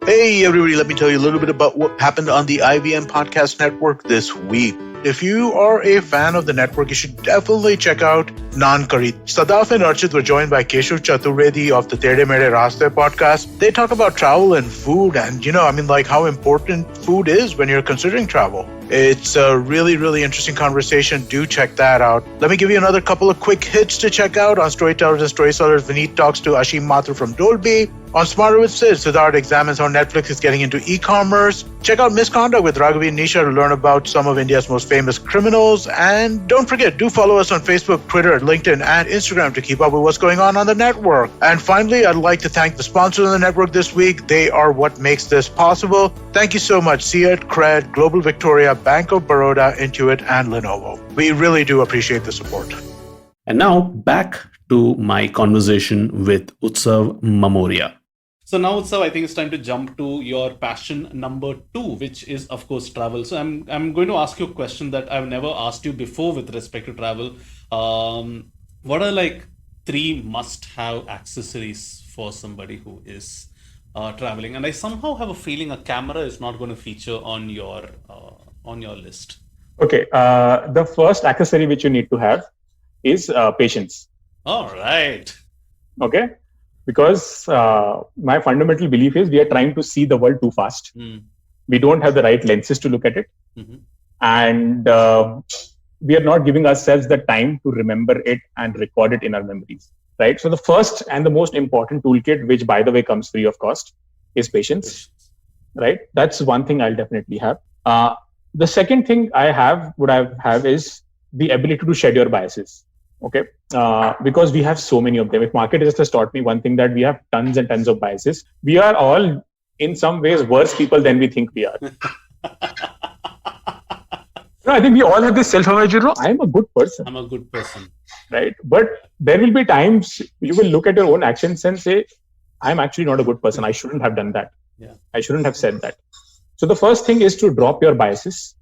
Hey, everybody, let me tell you a little bit about what happened on the IBM Podcast Network this week. If you are a fan of the network, you should definitely check out Naan Curry. Sadaf and Archit were joined by Keshav Chaturvedi of the Tere Mere Raste podcast. They talk about travel and food and, like how important food is when you're considering travel. It's a really, really interesting conversation. Do check that out. Let me give you another couple of quick hits to check out. On Storytellers and Storysellers, Vineet talks to Ashim Mathur from Dolby. On Smarter with Sid, Siddharth examines how Netflix is getting into e-commerce. Check out Misconduct with Raghavi and Nisha to learn about some of India's most famous criminals. And don't forget, do follow us on Facebook, Twitter, LinkedIn, and Instagram to keep up with what's going on the network. And finally, I'd like to thank the sponsors of the network this week. They are what makes this possible. Thank you so much, Seat, Cred, Global Victoria, Bank of Baroda, Intuit, and Lenovo. We really do appreciate the support. And now back to my conversation with Utsav Mamoria. So now, Utsav, I think it's time to jump to your passion number 2, which is, of course, travel. So I'm going to ask you a question that I've never asked you before with respect to travel. What are like 3 must-have accessories for somebody who is traveling? And I somehow have a feeling a camera is not going to feature on your list. Okay. The first accessory which you need to have is patience. All right. Okay. Because my fundamental belief is we are trying to see the world too fast. We don't have the right lenses to look at it. Mm-hmm. And we are not giving ourselves the time to remember it and record it in our memories. Right. So the first and the most important toolkit, which by the way comes free of cost, is patience. Right. That's one thing I'll definitely have. The second thing I have is the ability to shed your biases. Okay, because we have so many of them. If market has taught me one thing, that we have tons and tons of biases. We are all, in some ways, worse people than we think we are. I think we all have this self-awareness. I'm a good person. Right? But there will be times you will look at your own actions and say, I'm actually not a good person. I shouldn't have done that. Yeah. I shouldn't have said that. So the first thing is to drop your biases,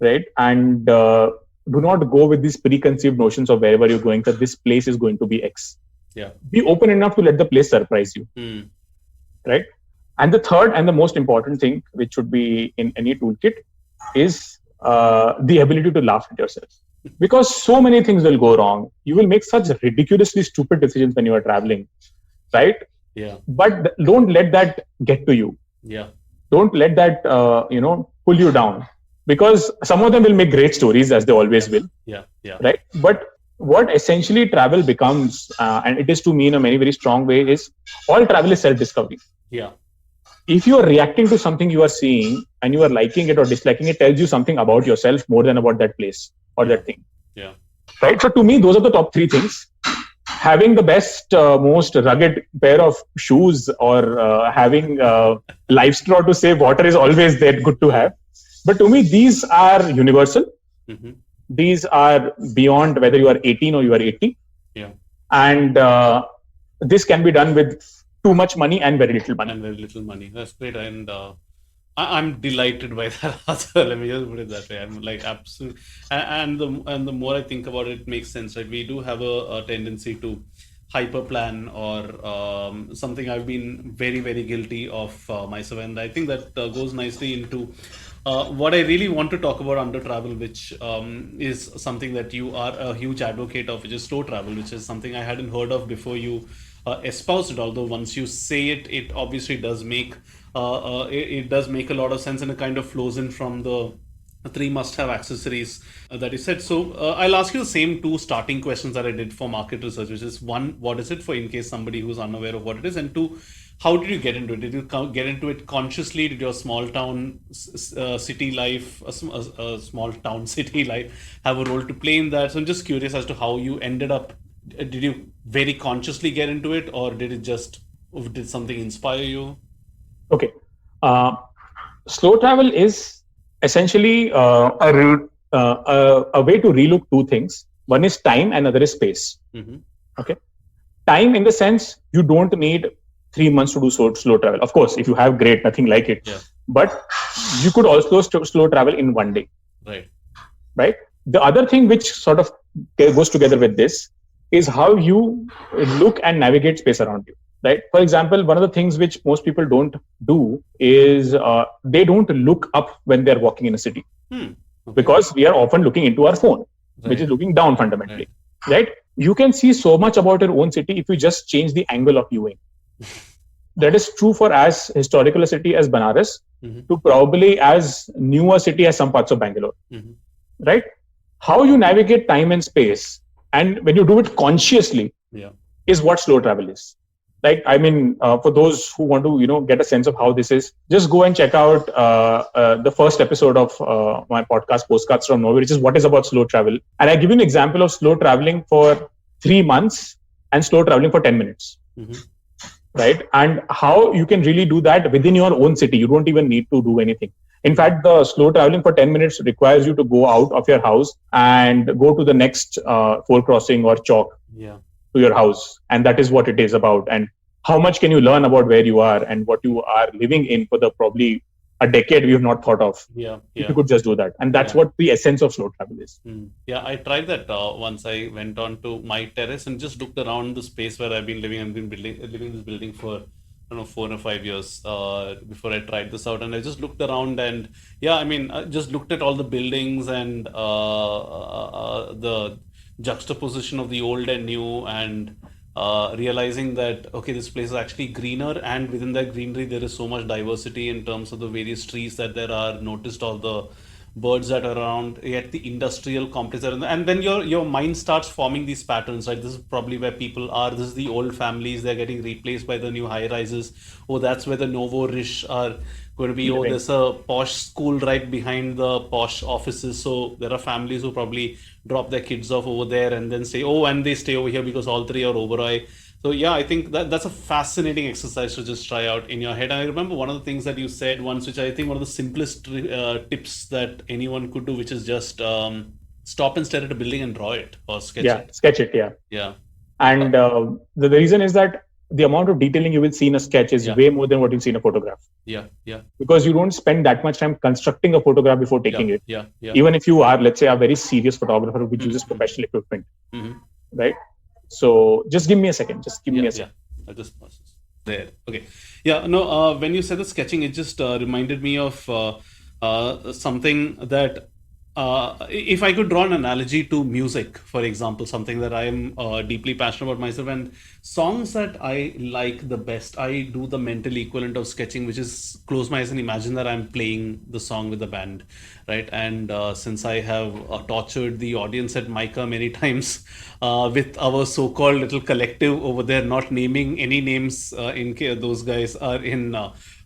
right? And do not go with these preconceived notions of wherever you're going, that this place is going to be X. Yeah. Be open enough to let the place surprise you. Right? And the third and the most important thing, which should be in any toolkit, is the ability to laugh at yourself. Because so many things will go wrong. You will make such ridiculously stupid decisions when you are traveling. Right? Yeah. But don't let that get to you. Yeah. Don't let that, pull you down. Because some of them will make great stories, as they always will. Yeah. Right. But what essentially travel becomes, and it is to me in a very, very strong way, is all travel is self-discovery. Yeah. If you are reacting to something you are seeing and you are liking it or disliking it, tells you something about yourself more than about that place or that thing. Yeah. Right. So to me, those are the top 3 things. Having the best, most rugged pair of shoes, or having life straw to save water is always there, good to have. But to me, these are universal. Mm-hmm. These are beyond whether you are 18 or you are 80. Yeah. And this can be done with too much money and very little money. That's great. And I'm delighted by that answer. Let me just put it that way. I'm like absolutely. And the more I think about it, it makes sense. Right? We do have a tendency to hyper plan, or something I've been very, very guilty of myself. And I think that goes nicely into what I really want to talk about under travel, which is something that you are a huge advocate of, which is slow travel, which is something I hadn't heard of before you espoused it. Although once you say it, it obviously does make it does make a lot of sense, and it kind of flows in from the 3 must-have accessories that you said. So I'll ask you the same 2 starting questions that I did for market research, which is 1, what is it, for in case somebody who's unaware of what it is, and 2, how did you get into it? Did you get into it consciously? Did your small town city life, a small town city life, have a role to play in that? So I'm just curious as to how you ended up. Did you very consciously get into it, or did something inspire you? Okay. Slow travel is essentially a way to relook two things. One is time and other is space. Mm-hmm. Okay. Time in the sense you don't need 3 months to do slow travel. Of course, if you have great, nothing like it. Yeah. But you could also slow travel in one day. Right. The other thing which sort of goes together with this is how you look and navigate space around you. Right. For example, one of the things which most people don't do is they don't look up when they're walking in a city. Okay. Because we are often looking into our phone, which is looking down fundamentally. Right. You can see so much about your own city if you just change the angle of viewing. That is true for as historical a city as Banaras to probably as new a city as some parts of Bangalore. Right? How you navigate time and space, and when you do it consciously, is what slow travel is. Like, I mean, for those who want to, get a sense of how this is, just go and check out the first episode of my podcast, Postcards From Nowhere, which is what is about slow travel. And I give you an example of slow traveling for 3 months and slow traveling for 10 minutes. Right? And how you can really do that within your own city. You don't even need to do anything. In fact, the slow traveling for 10 minutes requires you to go out of your house and go to the next four crossing or chalk to your house. And that is what it is about. And how much can you learn about where you are and what you are living in for the probably a decade we have not thought of. If you could just do that. And that's what the essence of slow travel is. Yeah, I tried that once. I went on to my terrace and just looked around the space where I've been living. I've been living in this building for 4 or 5 years before I tried this out. And I just looked around and I just looked at all the buildings and the juxtaposition of the old and new, and realizing that, okay, this place is actually greener, and within that greenery there is so much diversity in terms of the various trees that there are, noticed all the birds that are around, yet the industrial complex and then your mind starts forming these patterns, right? This is probably where people are. This is the old families, they're getting replaced by the new high rises. Oh, that's where the novo rich are going to be. Oh, there's a posh school right behind the posh offices, so there are families who probably drop their kids off over there and then say, oh, and they stay over here because all three are Oberoi. So I think that's a fascinating exercise to just try out in your head. And I remember one of the things that you said once, which I think one of the simplest tips that anyone could do, which is just stop and stare at a building and draw it or sketch it. Sketch it. Yeah. And the reason is that the amount of detailing you will see in a sketch is way more than what you'll see in a photograph. Because you don't spend that much time constructing a photograph before taking it. Even if you are, let's say, a very serious photographer which uses professional equipment, right? So just give me a second. I just there. Okay. When you said the sketching, it just reminded me of something that if I could draw an analogy to music, for example, something that I am deeply passionate about myself, and songs that I like the best, I do the mental equivalent of sketching, which is close my eyes and imagine that I'm playing the song with the band, right? And since I have tortured the audience at Micah many times with our so-called little collective over there, not naming any names in case those guys are in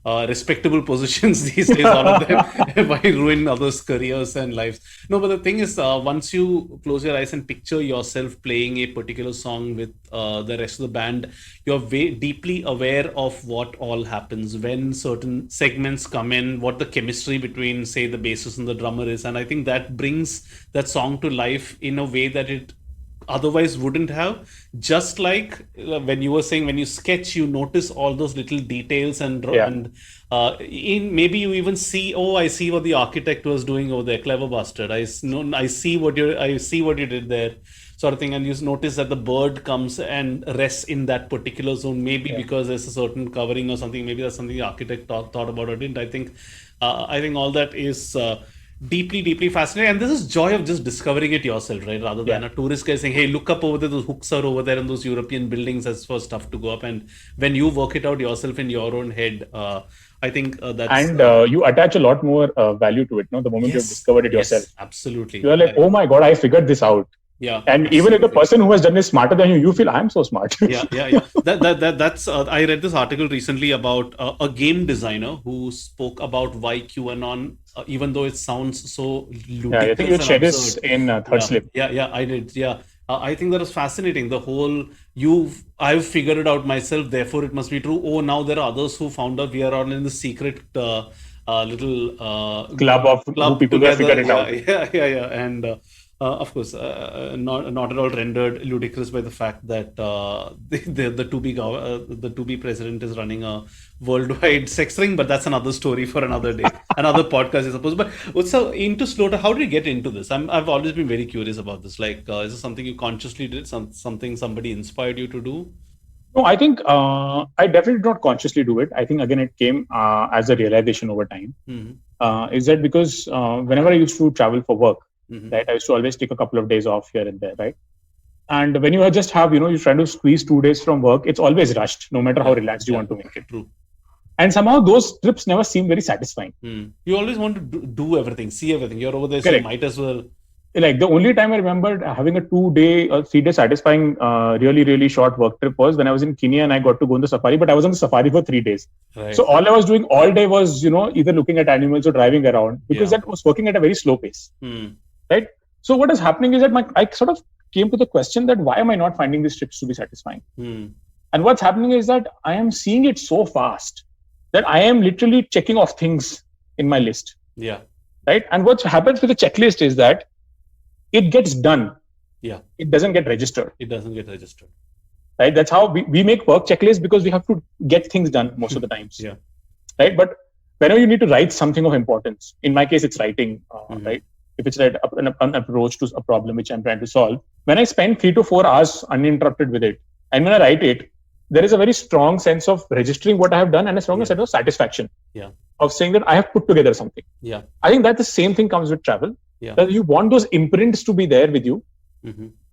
respectable positions these days, all of them, by ruining others' careers and lives. No, but the thing is, once you close your eyes and picture yourself playing a particular song with the rest of the band, you're deeply aware of what all happens when certain segments come in, what the chemistry between, say, the bassist and the drummer is. And I think that brings that song to life in a way that it otherwise wouldn't have. Just like when you were saying, when you sketch, you notice all those little details and maybe you even see, oh, I see what the architect was doing over there, clever bastard. I see what you did there, sort of thing. And you notice that the bird comes and rests in that particular zone, maybe because there's a certain covering or something. Maybe that's something the architect thought about or didn't. I think all that is deeply fascinating, and this is joy of just discovering it yourself, right? Rather than a tourist guy saying, hey, look up over there, those hooks are over there and those European buildings as for stuff to go up. And when you work it out yourself in your own head, I think that's... And you attach a lot more value to it, no? The moment you've discovered it yourself. Absolutely. You're like, oh my God, I figured this out. Yeah. And even if the person who has done it is smarter than you, you feel I'm so smart. Yeah. That's I read this article recently about a game designer who spoke about why QAnon, even though it sounds so Yeah, I think you ludicrous and shared this absurd. in Third Slip. Yeah, I did. Yeah. I think that was fascinating. The whole I've figured it out myself, therefore it must be true. Oh, now there are others who found out we are all in the secret little Club of who club people who have together. figured it out. Yeah. And of course, not at all rendered ludicrous by the fact that the to be president is running a worldwide sex ring, but that's another story for another day, another podcast, I suppose. But so into Slaughter, how did you get into this? I've always been very curious about this. Like, is this something you consciously did? Something somebody inspired you to do? No, I think I definitely did not consciously do it. I think again it came as a realization over time. Is that because whenever I used to travel for work, right, I used to always take a couple of days off here and there, right? And when you just have, you're trying to squeeze 2 days from work, it's always rushed, no matter how relaxed you want to make it. True. And somehow those trips never seem very satisfying. You always want to do everything, see everything. You're over there, so you might as well. Like the only time I remembered having a 2-day or 3-day satisfying, really, really short work trip was when I was in Kenya and I got to go on the safari, but I was on the safari for 3 days. Right. So all I was doing all day was, either looking at animals or driving around because that was working at a very slow pace. Right. So what is happening is that I sort of came to the question that why am I not finding these trips to be satisfying? And what's happening is that I am seeing it so fast that I am literally checking off things in my list. Yeah. Right. And what happens with the checklist is that it gets done. Yeah. It doesn't get registered. Right. That's how we make work checklists, because we have to get things done most of the times. Yeah. Right. But whenever you need to write something of importance, in my case, it's writing, right? If it's an approach to a problem which I'm trying to solve, when I spend 3 to 4 hours uninterrupted with it, and when I write it, there is a very strong sense of registering what I have done and a strong sense of satisfaction of saying that I have put together something. Yeah. I think that the same thing comes with travel. Yeah. That you want those imprints to be there with you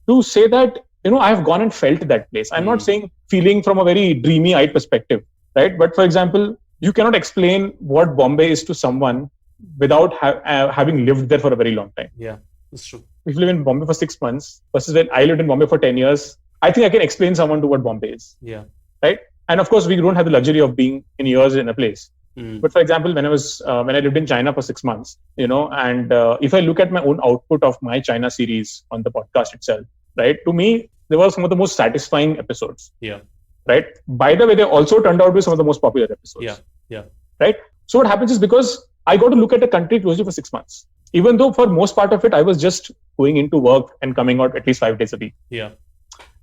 to say that, I have gone and felt that place. I'm not saying feeling from a very dreamy-eyed perspective, right? But for example, you cannot explain what Bombay is to someone without having lived there for a very long time. Yeah, that's true. If you live in Bombay for 6 months versus when I lived in Bombay for 10 years, I think I can explain someone to what Bombay is. Yeah. Right. And of course, we don't have the luxury of being in years in a place. But for example, when I lived in China for 6 months, and if I look at my own output of my China series on the podcast itself, right, to me, they were some of the most satisfying episodes. Yeah. Right. By the way, they also turned out to be some of the most popular episodes. Yeah. Yeah. Right. So what happens is, because I got to look at a country closely for 6 months, even though for most part of it, I was just going into work and coming out at least 5 days a week. Yeah.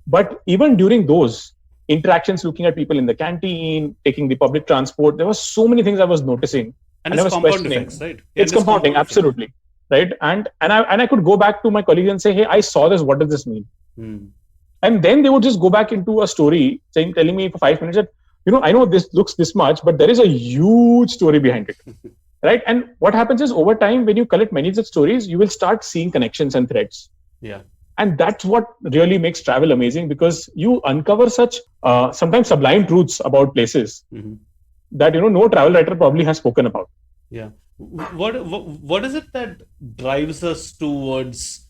But even during those interactions, looking at people in the canteen, taking the public transport, there were so many things I was noticing. And I it's was compound effects, right? It's compounding, absolutely. Right. And I could go back to my colleagues and say, hey, I saw this. What does this mean? And then they would just go back into a story telling me for 5 minutes that, I know this looks this much, but there is a huge story behind it. Right. And what happens is, over time, when you collect many such stories, you will start seeing connections and threads. Yeah. And that's what really makes travel amazing, because you uncover such sometimes sublime truths about places that, no travel writer probably has spoken about. Yeah. What is it that drives us towards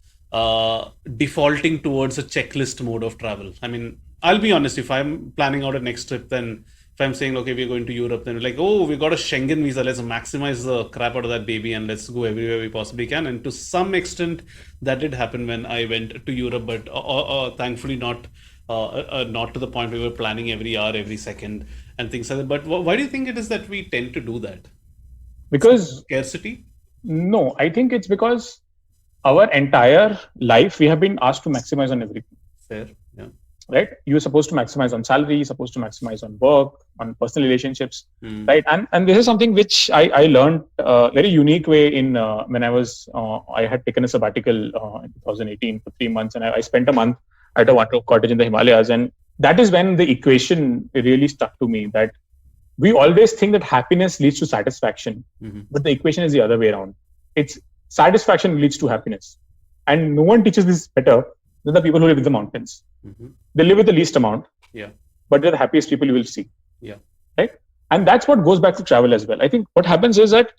defaulting towards a checklist mode of travel? I mean, I'll be honest, if I'm planning out a next trip, then if I'm saying, okay, we're going to Europe, then we're like, oh, we got a Schengen visa, let's maximize the crap out of that baby and let's go everywhere we possibly can. And to some extent, that did happen when I went to Europe, but thankfully not to the point where we were planning every hour, every second and things like that. But why do you think it is that we tend to do that? Because scarcity? No, I think it's because our entire life, we have been asked to maximize on everything. Fair, yeah. Right? You're supposed to maximize on salary, you're supposed to maximize on work, on personal relationships, right? And this is something which I learned very unique way in when I had taken a sabbatical in 2018 for 3 months, and I spent a month at a water cottage in the Himalayas, and that is when the equation really stuck to me, that we always think that happiness leads to satisfaction, but the equation is the other way around. It's satisfaction leads to happiness, and no one teaches this better than the people who live in the mountains. They live with the least amount, but they're the happiest people you will see. Yeah. Right. And that's what goes back to travel as well. I think what happens is that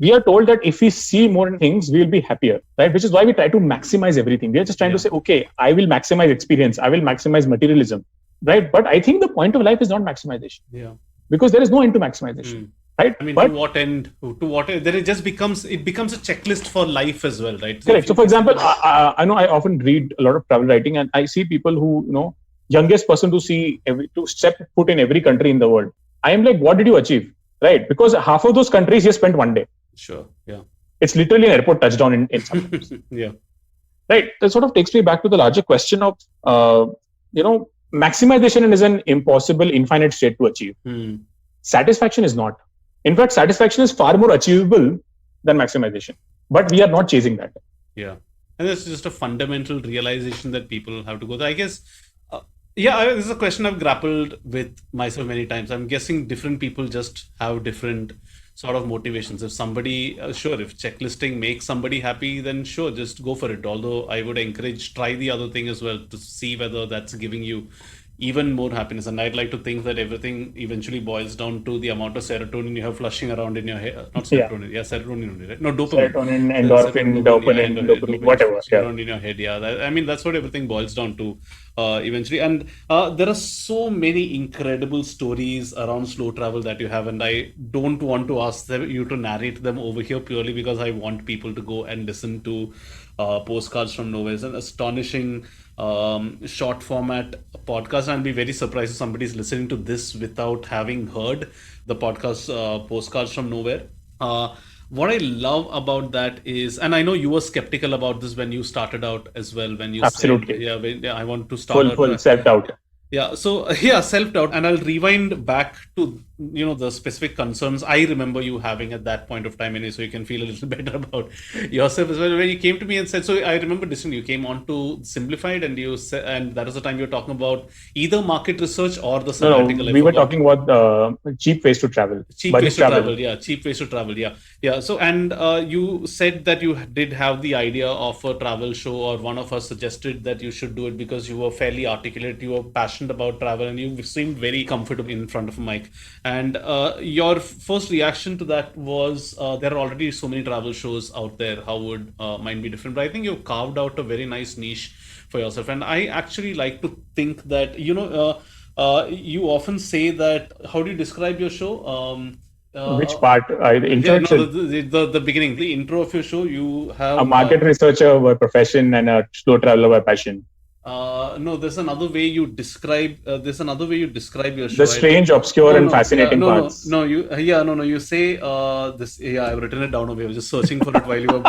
we are told that if we see more things, we will be happier, right? Which is why we try to maximize everything. We are just trying to say, okay, I will maximize experience. I will maximize materialism, right? But I think the point of life is not maximization. Yeah. Because there is no end to maximization, right? I mean, but to what end? To what end? Then it becomes a checklist for life as well, right? Correct. So for example, I know I often read a lot of travel writing, and I see people who, youngest person to step foot in every country in the world. I am like, what did you achieve? Right? Because half of those countries you spent one day. Sure. Yeah. It's literally an airport touchdown in some countries. Yeah. Right. That sort of takes me back to the larger question of, maximization is an impossible, infinite state to achieve. Satisfaction is not. In fact, satisfaction is far more achievable than maximization. But we are not chasing that. Yeah. And it's just a fundamental realization that people have to go through. I guess, this is a question I've grappled with myself many times. I'm guessing different people just have different sort of motivations. If somebody, if checklisting makes somebody happy, then sure, just go for it. Although I would encourage, try the other thing as well to see whether that's giving you even more happiness. And I'd like to think that everything eventually boils down to the amount of serotonin you have flushing around in your head. Not serotonin, serotonin only, right? No, dopamine. Serotonin, endorphin, dopamine, whatever. Around in your head, I mean, that's what everything boils down to eventually. And there are so many incredible stories around slow travel that you have, and I don't want to ask you to narrate them over here purely because I want people to go and listen to Postcards from Nowhere. It's an astonishing short format podcast. I'll be very surprised if somebody's listening to this without having heard the podcast Postcards from Nowhere. What I love about that is, and I know you were skeptical about this when you started out as well, when you Absolutely. said, I want to start full self-doubt. Yeah. So self-doubt. And I'll rewind back to, the specific concerns I remember you having at that point of time, anyway, so you can feel a little better about yourself as well. When you came to me and said, so I remember distinctly, you came on to Simplified, and you said, and that was the time you were talking about either market research or the sabbatical. No, we were talking about cheap ways to travel. Cheap ways to travel. Yeah. So, and you said that you did have the idea of a travel show, or one of us suggested that you should do it because you were fairly articulate, you were passionate about travel, and you seemed very comfortable in front of a mic. And your first reaction to that was there are already so many travel shows out there. How would mine be different? But I think you've carved out a very nice niche for yourself. And I actually like to think that, you often say that, how do you describe your show? Which part? The intro? The beginning, the intro of your show. You have a market researcher by profession and a slow traveler by passion. No, there's another way you describe. Your show. The strange, obscure, and fascinating parts. You say this. Yeah, I've written it down over here. I was just searching for it while you were.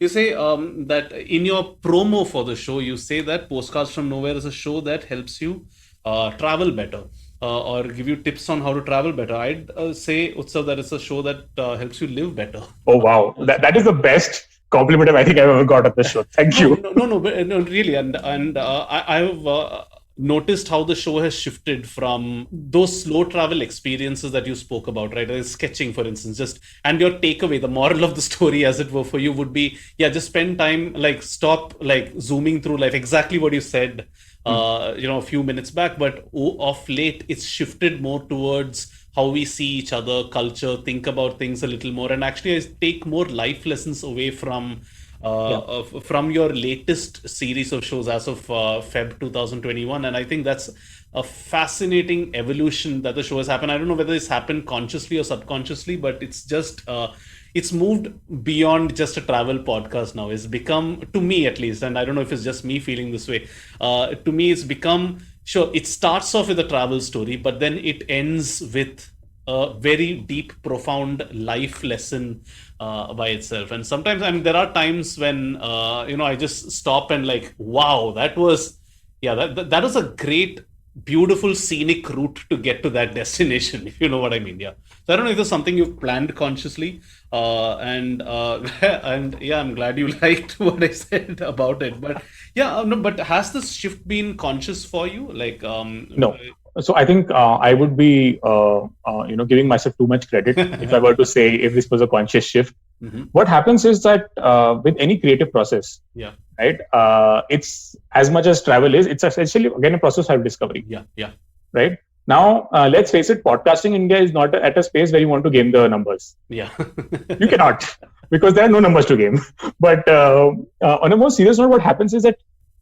You say that in your promo for the show, you say that Postcards from Nowhere is a show that helps you travel better. Or give you tips on how to travel better. I'd say, Utsav, that it's a show that helps you live better. Oh, wow. That is the best compliment I think I've ever got at the show. Thank you. No, really. And I've noticed how the show has shifted from those slow travel experiences that you spoke about, right? Like sketching, for instance, and your takeaway, the moral of the story, as it were, for you would be, just spend time, stop, zooming through life. Exactly what you said, a few minutes back. But of late, it's shifted more towards how we see each other, culture, think about things a little more. And actually, I take more life lessons away from your latest series of shows as of Feb 2021. And I think that's a fascinating evolution that the show has happened. I don't know whether it's happened consciously or subconsciously, but it's just, it's moved beyond just a travel podcast now. It's become, to me at least, and I don't know if it's just me feeling this way, to me it's become, sure, it starts off with a travel story, but then it ends with a very deep, profound life lesson by itself. And sometimes, there are times when, I just stop and wow, that was a great, beautiful, scenic route to get to that destination, if you know what I mean. Yeah. So I don't know if there's something you've planned consciously. And I'm glad you liked what I said about it. But but has this shift been conscious for you? No. So I think I would be, giving myself too much credit if I were to say if this was a conscious shift. Mm-hmm. What happens is that with any creative process, right? It's as much as travel is. It's essentially again a process of discovery. Yeah. Right. Now, let's face it, podcasting in India is not at a space where you want to game the numbers. Yeah. You cannot, because there are no numbers to game. But on a more serious note, what happens is that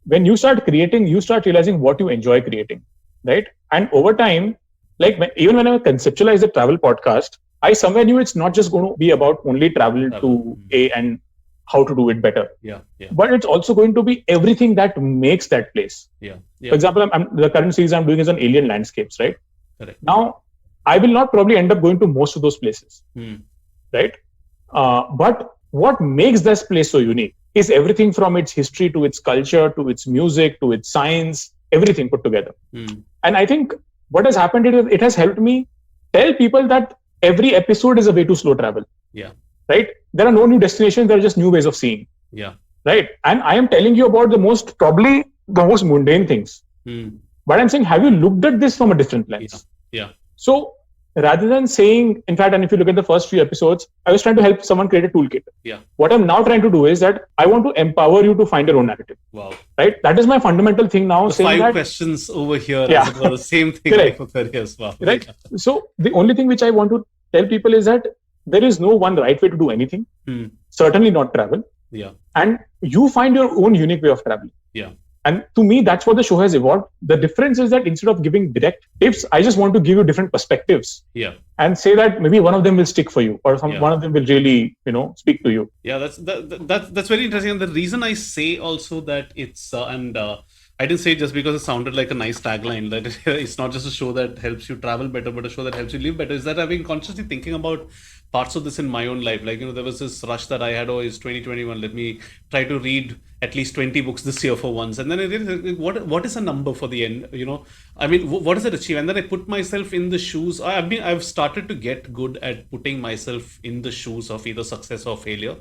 when you start creating, you start realizing what you enjoy creating, right? And over time, like even when I conceptualized the travel podcast, I somewhere knew it's not just going to be about only travel to A and how to do it better. Yeah. But it's also going to be everything that makes that place. Yeah. For example, the current series I'm doing is on alien landscapes, right? Correct. Now, I will not probably end up going to most of those places, right? But what makes this place so unique is everything from its history to its culture, to its music, to its science, everything put together. And I think what has happened is it has helped me tell people that every episode is a way to slow travel. Yeah. Right? There are no new destinations, there are just new ways of seeing. Yeah. Right? And I am telling you about probably the most mundane things. But I'm saying, have you looked at this from a different lens? Yeah. So rather than saying, in fact, and if you look at the first few episodes, I was trying to help someone create a toolkit. Yeah. What I'm now trying to do is that I want to empower you to find your own narrative. Wow. Right? That is my fundamental thing now. The saying 5 questions over here. Yeah. The same thing. Correct. Like for 30 years. Wow. Right? So the only thing which I want to tell people is that there is no one right way to do anything. Certainly not travel. Yeah. And you find your own unique way of traveling. Yeah. And to me, that's what the show has evolved. The difference is that instead of giving direct tips, I just want to give you different perspectives. Yeah. And say that maybe one of them will stick for you, or one of them will really, speak to you. Yeah, that's very interesting. And the reason I say also that it's I didn't say it just because it sounded like a nice tagline, that it's not just a show that helps you travel better, but a show that helps you live better, is that I've been consciously thinking about parts of this in my own life. Like, there was this rush that I had, it's 2021, let me try to read at least 20 books this year for once. And then I did, what is a number for the end? I mean, what does it achieve? And then I put myself in the shoes. I've started to get good at putting myself in the shoes of either success or failure,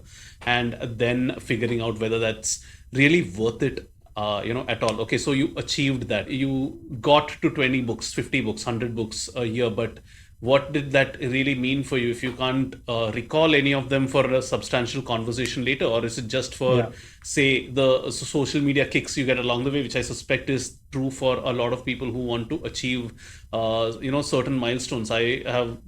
and then figuring out whether that's really worth it. At all. Okay, so you achieved that. You got to 20 books, 50 books, 100 books a year, but what did that really mean for you if you can't recall any of them for a substantial conversation later? Or is it just for, say, the social media kicks you get along the way, which I suspect is true for a lot of people who want to achieve, certain milestones. I have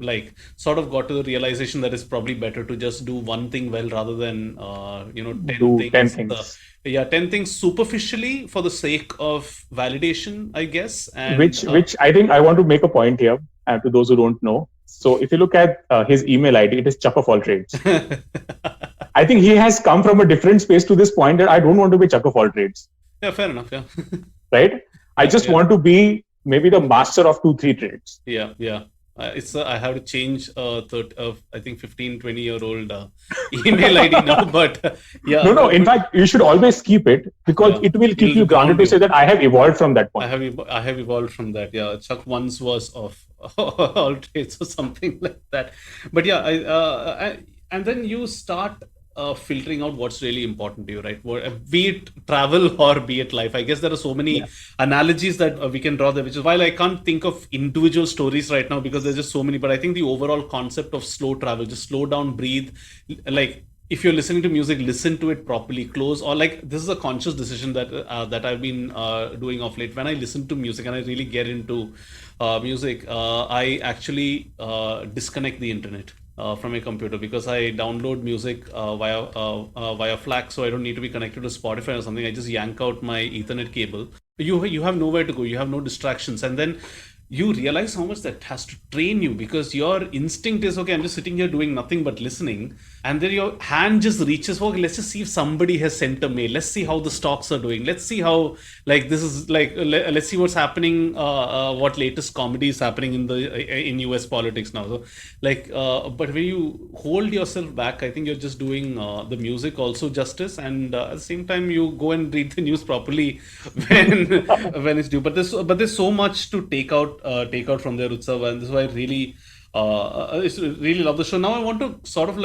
sort of got to the realization that it's probably better to just do one thing well rather than, 10 things. 10 things superficially for the sake of validation, I guess. And, which I think I want to make a point here, and to those who don't know. So if you look at his email ID, it is Chuck of all trades. I think he has come from a different space to this point that I don't want to be Chuck of all trades. Yeah, fair enough. Yeah. Right? I just want to be maybe the master of 2-3 trades. Yeah. I have to change I think 15-20-year-old email ID now, but yeah. No. In fact, you should always keep it, because it will keep you grounded to say that I have evolved from that point. I have evolved from that. Yeah, Chuck once was of all trades or something like that. But yeah, and then you start filtering out what's really important to you, right? Be it travel or be it life. I guess there are so many analogies that we can draw there, which is why I can't think of individual stories right now, because there's just so many. But I think the overall concept of slow travel, just slow down, breathe. Like, if you're listening to music, listen to it properly, close, or this is a conscious decision that I've been doing of late. When I listen to music and I really get into music, I actually disconnect the internet from my computer, because I download music via FLAC, so I don't need to be connected to Spotify or something. I just yank out my Ethernet cable. You have nowhere to go. You have no distractions, and then you realize how much that has to train you, because your instinct is, okay, I'm just sitting here doing nothing but listening, and then your hand just reaches for, okay, let's just see if somebody has sent a mail, let's see how the stocks are doing, let's see how let's see what's happening, what latest comedy is happening in US politics now. So but when you hold yourself back, I think you're just doing the music also justice, and at the same time you go and read the news properly when it's due. But there's so much to take out from there, Utsav, and this is why I really love the show. Now I want to sort of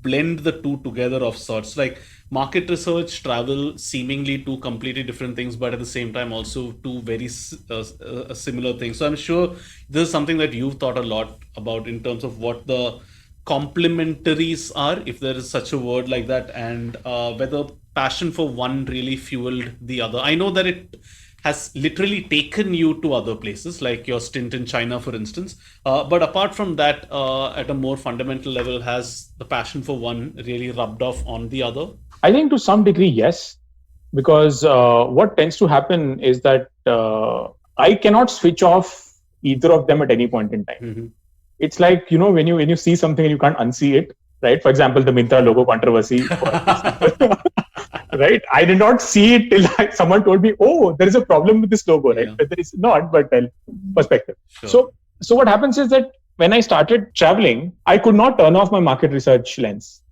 blend the two together of sorts, like market research, travel, seemingly two completely different things, but at the same time also two very similar things. So I'm sure this is something that you've thought a lot about in terms of what the complementaries are, if there is such a word like that, and whether passion for one really fueled the other. I know that it has literally taken you to other places, like your stint in China, for instance. But apart from that, at a more fundamental level, has the passion for one really rubbed off on the other? I think to some degree, yes, because what tends to happen is that I cannot switch off either of them at any point in time. Mm-hmm. It's like, when you see something and you can't unsee it, right? For example, the Myntra logo controversy. Right? I did not see it till someone told me, "Oh, there is a problem with this logo," right? But there is not, but perspective. Sure. So what happens is that when I started traveling, I could not turn off my market research lens.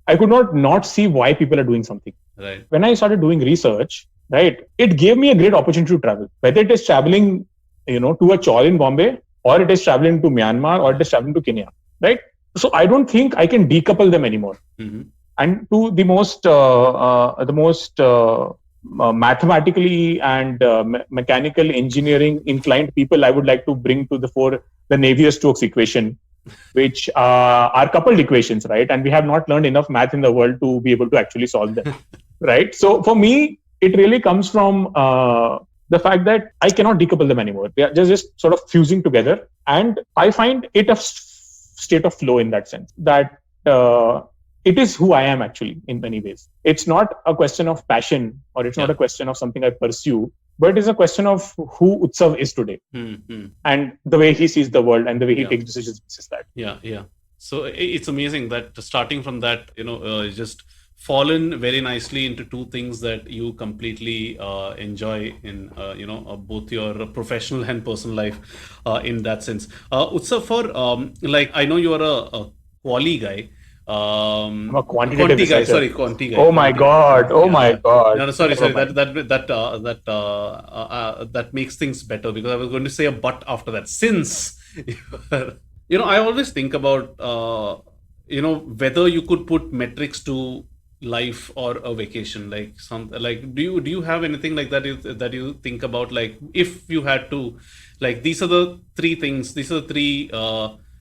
I could not see why people are doing something. Right. When I started doing research, right, it gave me a great opportunity to travel. Whether it is traveling, to a chawl in Bombay, or it is traveling to Myanmar, or it is traveling to Kenya, right? So I don't think I can decouple them anymore. Mm-hmm. And to the most mathematically and mechanical engineering inclined people, I would like to bring to the fore the Navier-Stokes equation, which are coupled equations, right? And we have not learned enough math in the world to be able to actually solve them, right? So for me, it really comes from the fact that I cannot decouple them anymore. They are just sort of fusing together, and I find it a state of flow in that sense. That it is who I am actually in many ways. It's not a question of passion, or it's not a question of something I pursue, but it is a question of who Utsav is today, and the way he sees the world and the way he takes decisions. Is that? Yeah. So it's amazing that starting from that, just fallen very nicely into two things that you completely enjoy in, both your professional and personal life in that sense. Utsav, for I know you are a quali guy. I'm a quantity guy. Sorry, quanti guy. Oh my god! My god! No, sorry. That makes things better, because I was going to say a but after that. Since I always think about whether you could put metrics to life or a vacation, do you have anything like that you think about, like if you had to, like these are the three things, these are the three.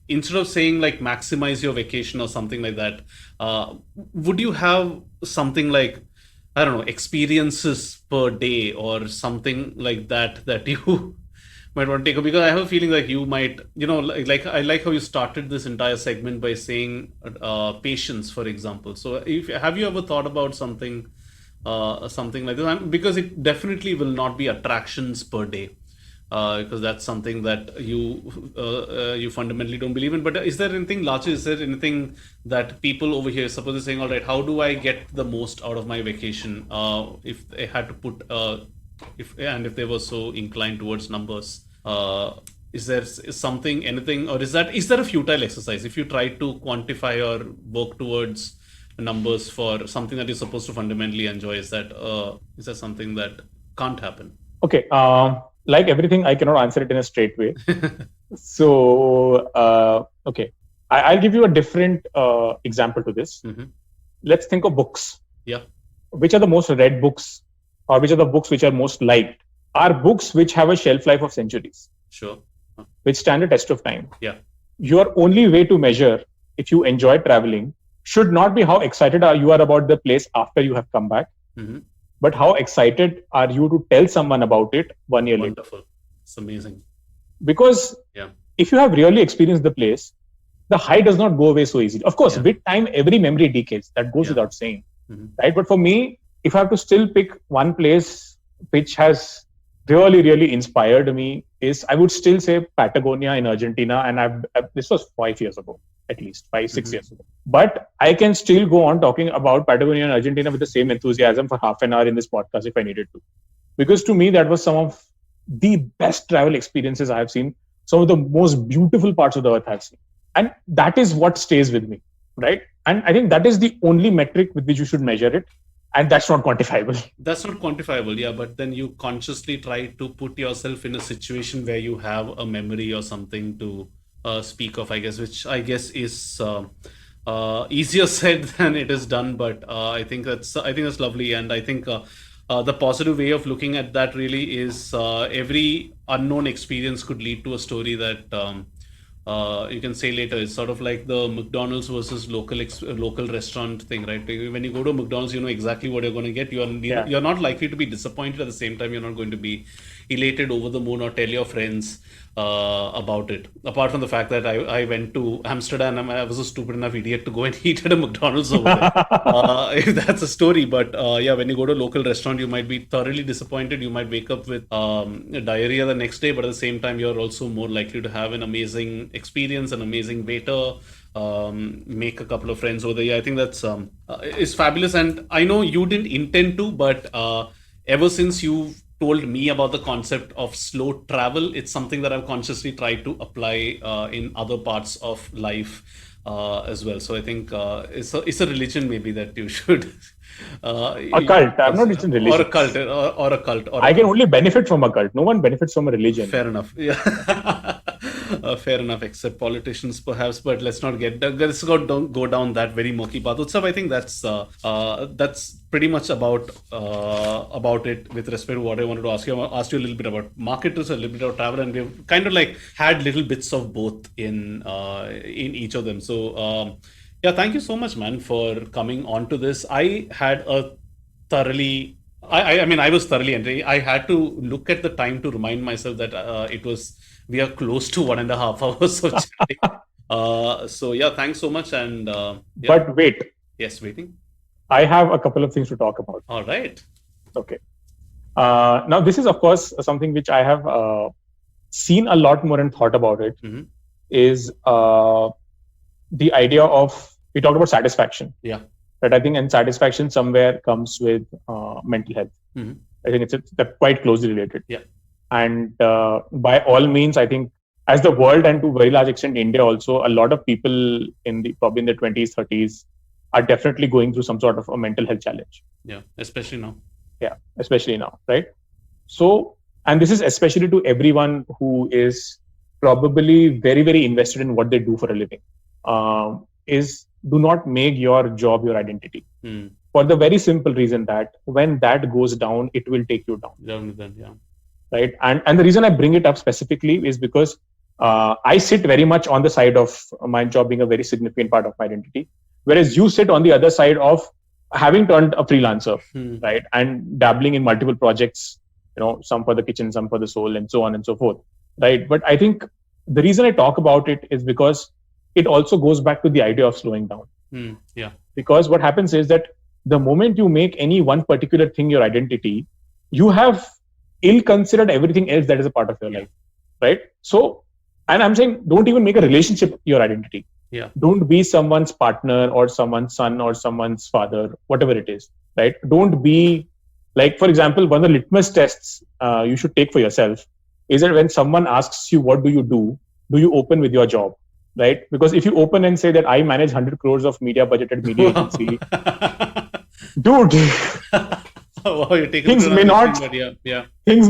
Instead of saying like maximize your vacation or something like that, would you have something like, I don't know, experiences per day or something like that you might want to take up? Because I have a feeling like you might, like I like how you started this entire segment by saying patience, for example. So have you ever thought about something like this? Because it definitely will not be attractions per day. Because that's something that you fundamentally don't believe in. But is there anything larger? Is there anything that people over here, suppose they're saying, all right, how do I get the most out of my vacation? If they had to put, if they were so inclined towards numbers, is there anything, or is that a futile exercise? If you try to quantify or work towards numbers for something that you're supposed to fundamentally enjoy, is that something that can't happen? Okay. Like everything, I cannot answer it in a straight way. So, okay. I'll give you a different example to this. Mm-hmm. Let's think of books. Yeah. Which are the most read books, or which are the books which are most liked? Are books which have a shelf life of centuries. Sure. Which stand a test of time. Yeah. Your only way to measure if you enjoy traveling should not be how excited you are about the place after you have come back. Mm-hmm. But how excited are you to tell someone about it 1 year later? Wonderful. It's amazing. Because if you have really experienced the place, the high does not go away so easily. Of course, with time, every memory decays. That goes without saying. Mm-hmm. Right? But for me, if I have to still pick one place which has really, really inspired me, I would still say Patagonia in Argentina. And this was 5 years ago, at least 5-6 years ago. But I can still go on talking about Patagonia and Argentina with the same enthusiasm for half an hour in this podcast if I needed to. Because to me, that was some of the best travel experiences I have seen. Some of the most beautiful parts of the earth I've seen. And that is what stays with me, right? And I think that is the only metric with which you should measure it. And that's not quantifiable. That's not quantifiable, yeah. But then you consciously try to put yourself in a situation where you have a memory or something to speak of, I guess, which I guess is easier said than it is done. But I think that's lovely, and I think the positive way of looking at that really is every unknown experience could lead to a story that you can say later. It's sort of like the McDonald's versus local restaurant thing, right? When you go to McDonald's, you know exactly what you're going to get. You're not likely to be disappointed. At the same time, you're not going to be elated, over the moon, or tell your friends about it. Apart from the fact that I went to Amsterdam and I was a stupid enough idiot to go and eat at a McDonald's over there. If that's a story. But yeah, when you go to a local restaurant, you might be thoroughly disappointed. You might wake up with diarrhea the next day, but at the same time, you're also more likely to have an amazing experience, an amazing waiter, make a couple of friends over there. Yeah, I think that's is fabulous. And I know you didn't intend to, but ever since you've told me about the concept of slow travel, it's something that I've consciously tried to apply in other parts of life as well. So I think it's a religion maybe that you should. A cult. I'm not interested in religion. Or a cult. I can only benefit from a cult. No one benefits from a religion. Fair enough. Yeah. Fair enough, except politicians perhaps, but let's not let's go down that very murky path. Utsav, I think that's pretty much about it with respect to what I wanted to ask you. I asked you a little bit about marketers, a little bit about travel, and we've kind of like had little bits of both in each of them. So yeah, thank you so much, man, for coming on to this. I had a thoroughly I mean, I was thoroughly entertained. I had to look at the time to remind myself that we are close to 1.5 hours of chatting. So yeah, thanks so much. And yeah. But wait. Yes, waiting. I have a couple of things to talk about. All right. Okay. Now, this is, of course, something which I have seen a lot more and thought about it, is the idea of, we talked about satisfaction. Yeah. But I think, and satisfaction somewhere comes with mental health. I think they're quite closely related. Yeah. And by all means, I think as the world, and to a very large extent India also, a lot of people probably in their 20s, 30s are definitely going through some sort of a mental health challenge. Yeah, especially now. Yeah, especially now, right? So, and this is especially to everyone who is probably very, very invested in what they do for a living, is do not make your job your identity. For the very simple reason that when that goes down, it will take you down. Down then, yeah. Right. And the reason I bring it up specifically is because I sit very much on the side of my job being a very significant part of my identity, whereas you sit on the other side of having turned a freelancer, right, and dabbling in multiple projects, some for the kitchen, some for the soul, and so on and so forth, right? But I think the reason I talk about it is because it also goes back to the idea of slowing down. Yeah. Because what happens is that the moment you make any one particular thing your identity, you have ill-considered everything else that is a part of your life, right? So, and I'm saying, don't even make a relationship your identity. Yeah. Don't be someone's partner or someone's son or someone's father, whatever it is, right? Don't be, like, for example, one of the litmus tests you should take for yourself is that when someone asks you, what do you open with your job, right? Because if you open and say that I manage 100 crores of budgeted media agency, dude, wow, things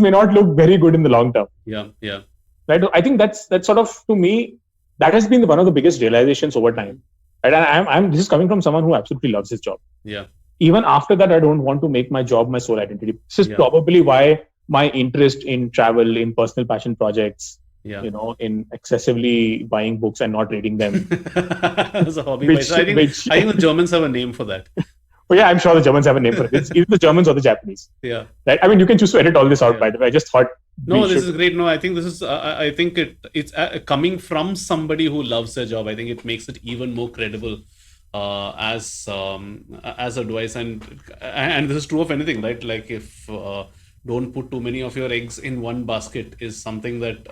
may not look very good in the long term. Yeah. Right. I think that's sort of, to me, that has been one of the biggest realizations over time. Right? And this is coming from someone who absolutely loves his job. Yeah. Even after that, I don't want to make my job my sole identity. This is probably why my interest in travel, in personal passion projects, in excessively buying books and not reading them. As a hobby. I think the Germans have a name for that. Oh yeah, I'm sure the Germans have a name for it. It's either the Germans or the Japanese. Yeah. Right. I mean, you can choose to edit all this out, by the way. I just thought. No, this is great. No, I think this is. I think it's coming from somebody who loves their job. I think it makes it even more credible as advice, and this is true of anything, right? Like if don't put too many of your eggs in one basket is something that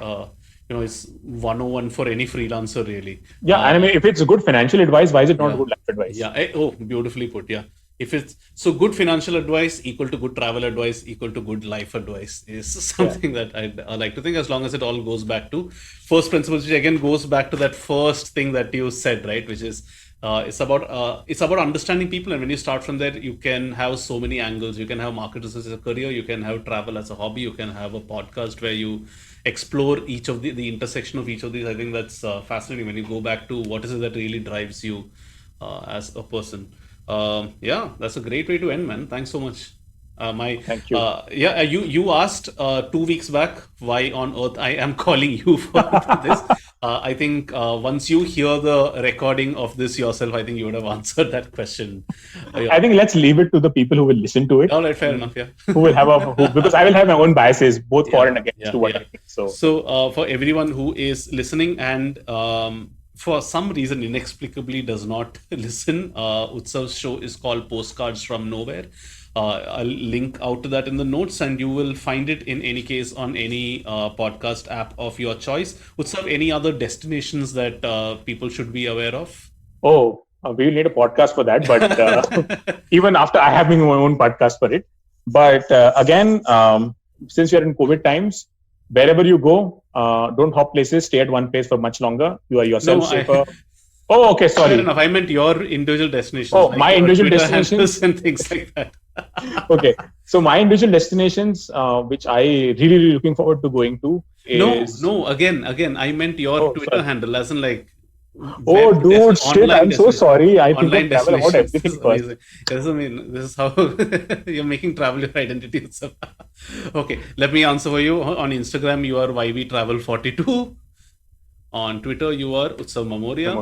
is 101 for any freelancer, really. Yeah, and I mean, if it's good financial advice, why is it not good life advice? Yeah. Beautifully put. Yeah. If it's so, good financial advice equal to good travel advice equal to good life advice is something that I like to think, as long as it all goes back to first principles, which again goes back to that first thing that you said, right? Which is it's about understanding people, and when you start from there, you can have so many angles. You can have marketers as a career, you can have travel as a hobby, you can have a podcast where you explore each of the intersection of each of these. I think that's fascinating when you go back to what is it that really drives you as a person. That's a great way to end, man. Thanks so much. Thank you. You asked 2 weeks back why on earth I am calling you for this. I think once you hear the recording of this yourself, I think you would have answered that question. I think let's leave it to the people who will listen to it. All right, fair enough. Yeah. Who will because I will have my own biases, both for and against to what I think. So for everyone who is listening and for some reason inexplicably does not listen, Utsav's show is called Postcards From Nowhere. I'll link out to that in the notes, and you will find it in any case on any podcast app of your choice. Utsav, any other destinations that people should be aware of? Oh, we will need a podcast for that, but even after I have my own podcast for it. But again, since you're in COVID times, wherever you go, don't hop places, stay at one place for much longer. You are yourself safer. Oh, okay, sorry. Fair enough. I meant your individual destinations. Oh, like my individual destinations and things like that. Okay, so my individual destinations, which I really looking forward to going to, is Again, I meant your Twitter handle, as in like. Oh, dude, shit! I'm so sorry. I think I travel about everything first. Yes, I mean, this is how you're making travel your identity. Okay, let me answer for you. On Instagram, you are YVTravel42. On Twitter, you are Utsav Mamoria.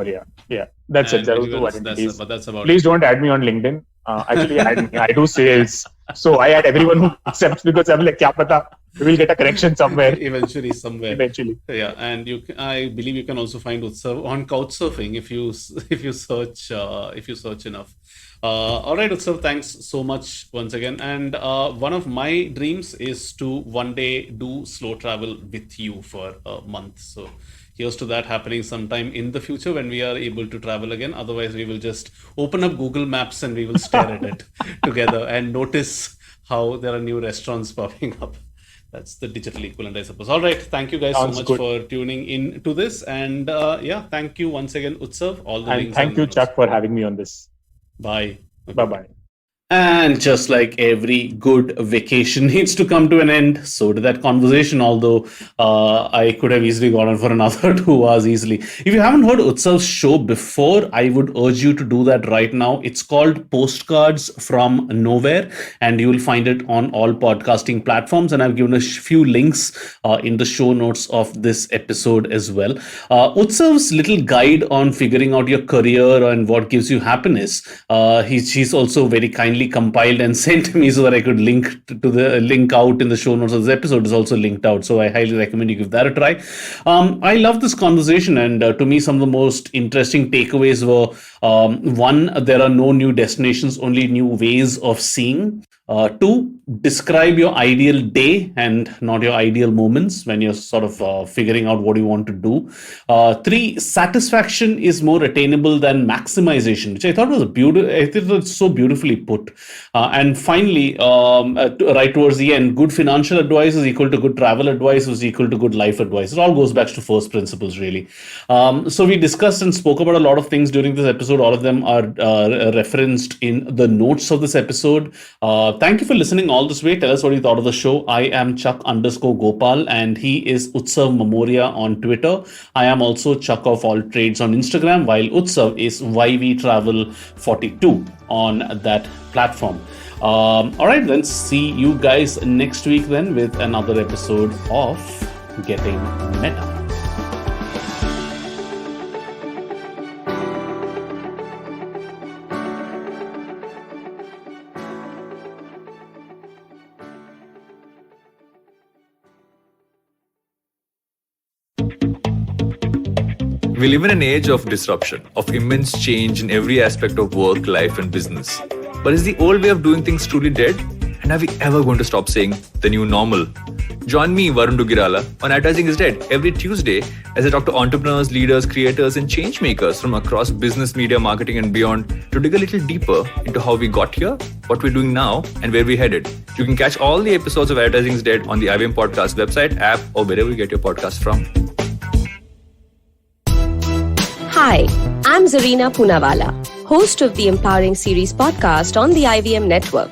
Yeah, that's it. That's about Please don't add me on LinkedIn. Actually, add me. I do sales, so I add everyone who accepts because I'm like, kya pata, we will get a connection somewhere. Eventually, somewhere. Yeah, and I believe you can also find Utsav on Couchsurfing if you search enough. All right, Utsav, thanks so much once again. And one of my dreams is to one day do slow travel with you for a month. So here's to that happening sometime in the future when we are able to travel again. Otherwise, we will just open up Google Maps and we will stare at it together and notice how there are new restaurants popping up. That's the digital equivalent, I suppose. All right. Thank you guys so much for tuning in to this. And thank you once again, Utsav. And thank you, Chuck, for having me on this. Bye. Bye-bye. And just like every good vacation needs to come to an end, so did that conversation, although I could have easily gone on for another 2 hours easily. If you haven't heard Utsav's show before, I would urge you to do that right now. It's called Postcards From Nowhere, and you will find it on all podcasting platforms. And I've given a few links in the show notes of this episode as well. Utsav's little guide on figuring out your career and what gives you happiness, he's also very kindly compiled and sent me so that I could link out in the show notes of this episode is also linked out. So I highly recommend you give that a try. I love this conversation, and to me, some of the most interesting takeaways were one, there are no new destinations, only new ways of seeing. 2, describe your ideal day and not your ideal moments when you're sort of figuring out what you want to do. 3, satisfaction is more attainable than maximization, which I thought was I think it's so beautifully put. And finally, right towards the end, good financial advice is equal to good travel advice is equal to good life advice. It all goes back to first principles, really. So we discussed and spoke about a lot of things during this episode. All of them are referenced in the notes of this episode. Thank you for listening all this way. Tell us what you thought of the show. I am Chuck_Gopal, and he is Utsav Mamoria on Twitter. I am also Chuck of All Trades on Instagram, while Utsav is YVTravel42 on that platform. All right, then see you guys next week then with another episode of Getting Meta. We live in an age of disruption, of immense change in every aspect of work, life, and business. But is the old way of doing things truly dead? And are we ever going to stop saying the new normal? Join me, Varun Dugirala, on Advertising is Dead every Tuesday as I talk to entrepreneurs, leaders, creators, and change makers from across business, media, marketing, and beyond to dig a little deeper into how we got here, what we're doing now, and where we're headed. You can catch all the episodes of Advertising is Dead on the IBM Podcast website, app, or wherever you get your podcast from. Hi, I'm Zarina Poonawala, host of the Empowering Series podcast on the IBM Network.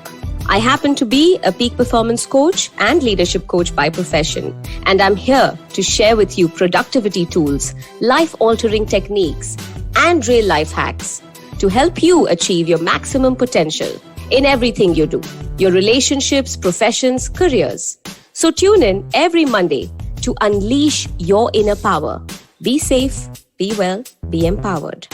I happen to be a peak performance coach and leadership coach by profession, and I'm here to share with you productivity tools, life-altering techniques, and real-life hacks to help you achieve your maximum potential in everything you do, your relationships, professions, careers. So tune in every Monday to unleash your inner power Be safe, be well, be empowered.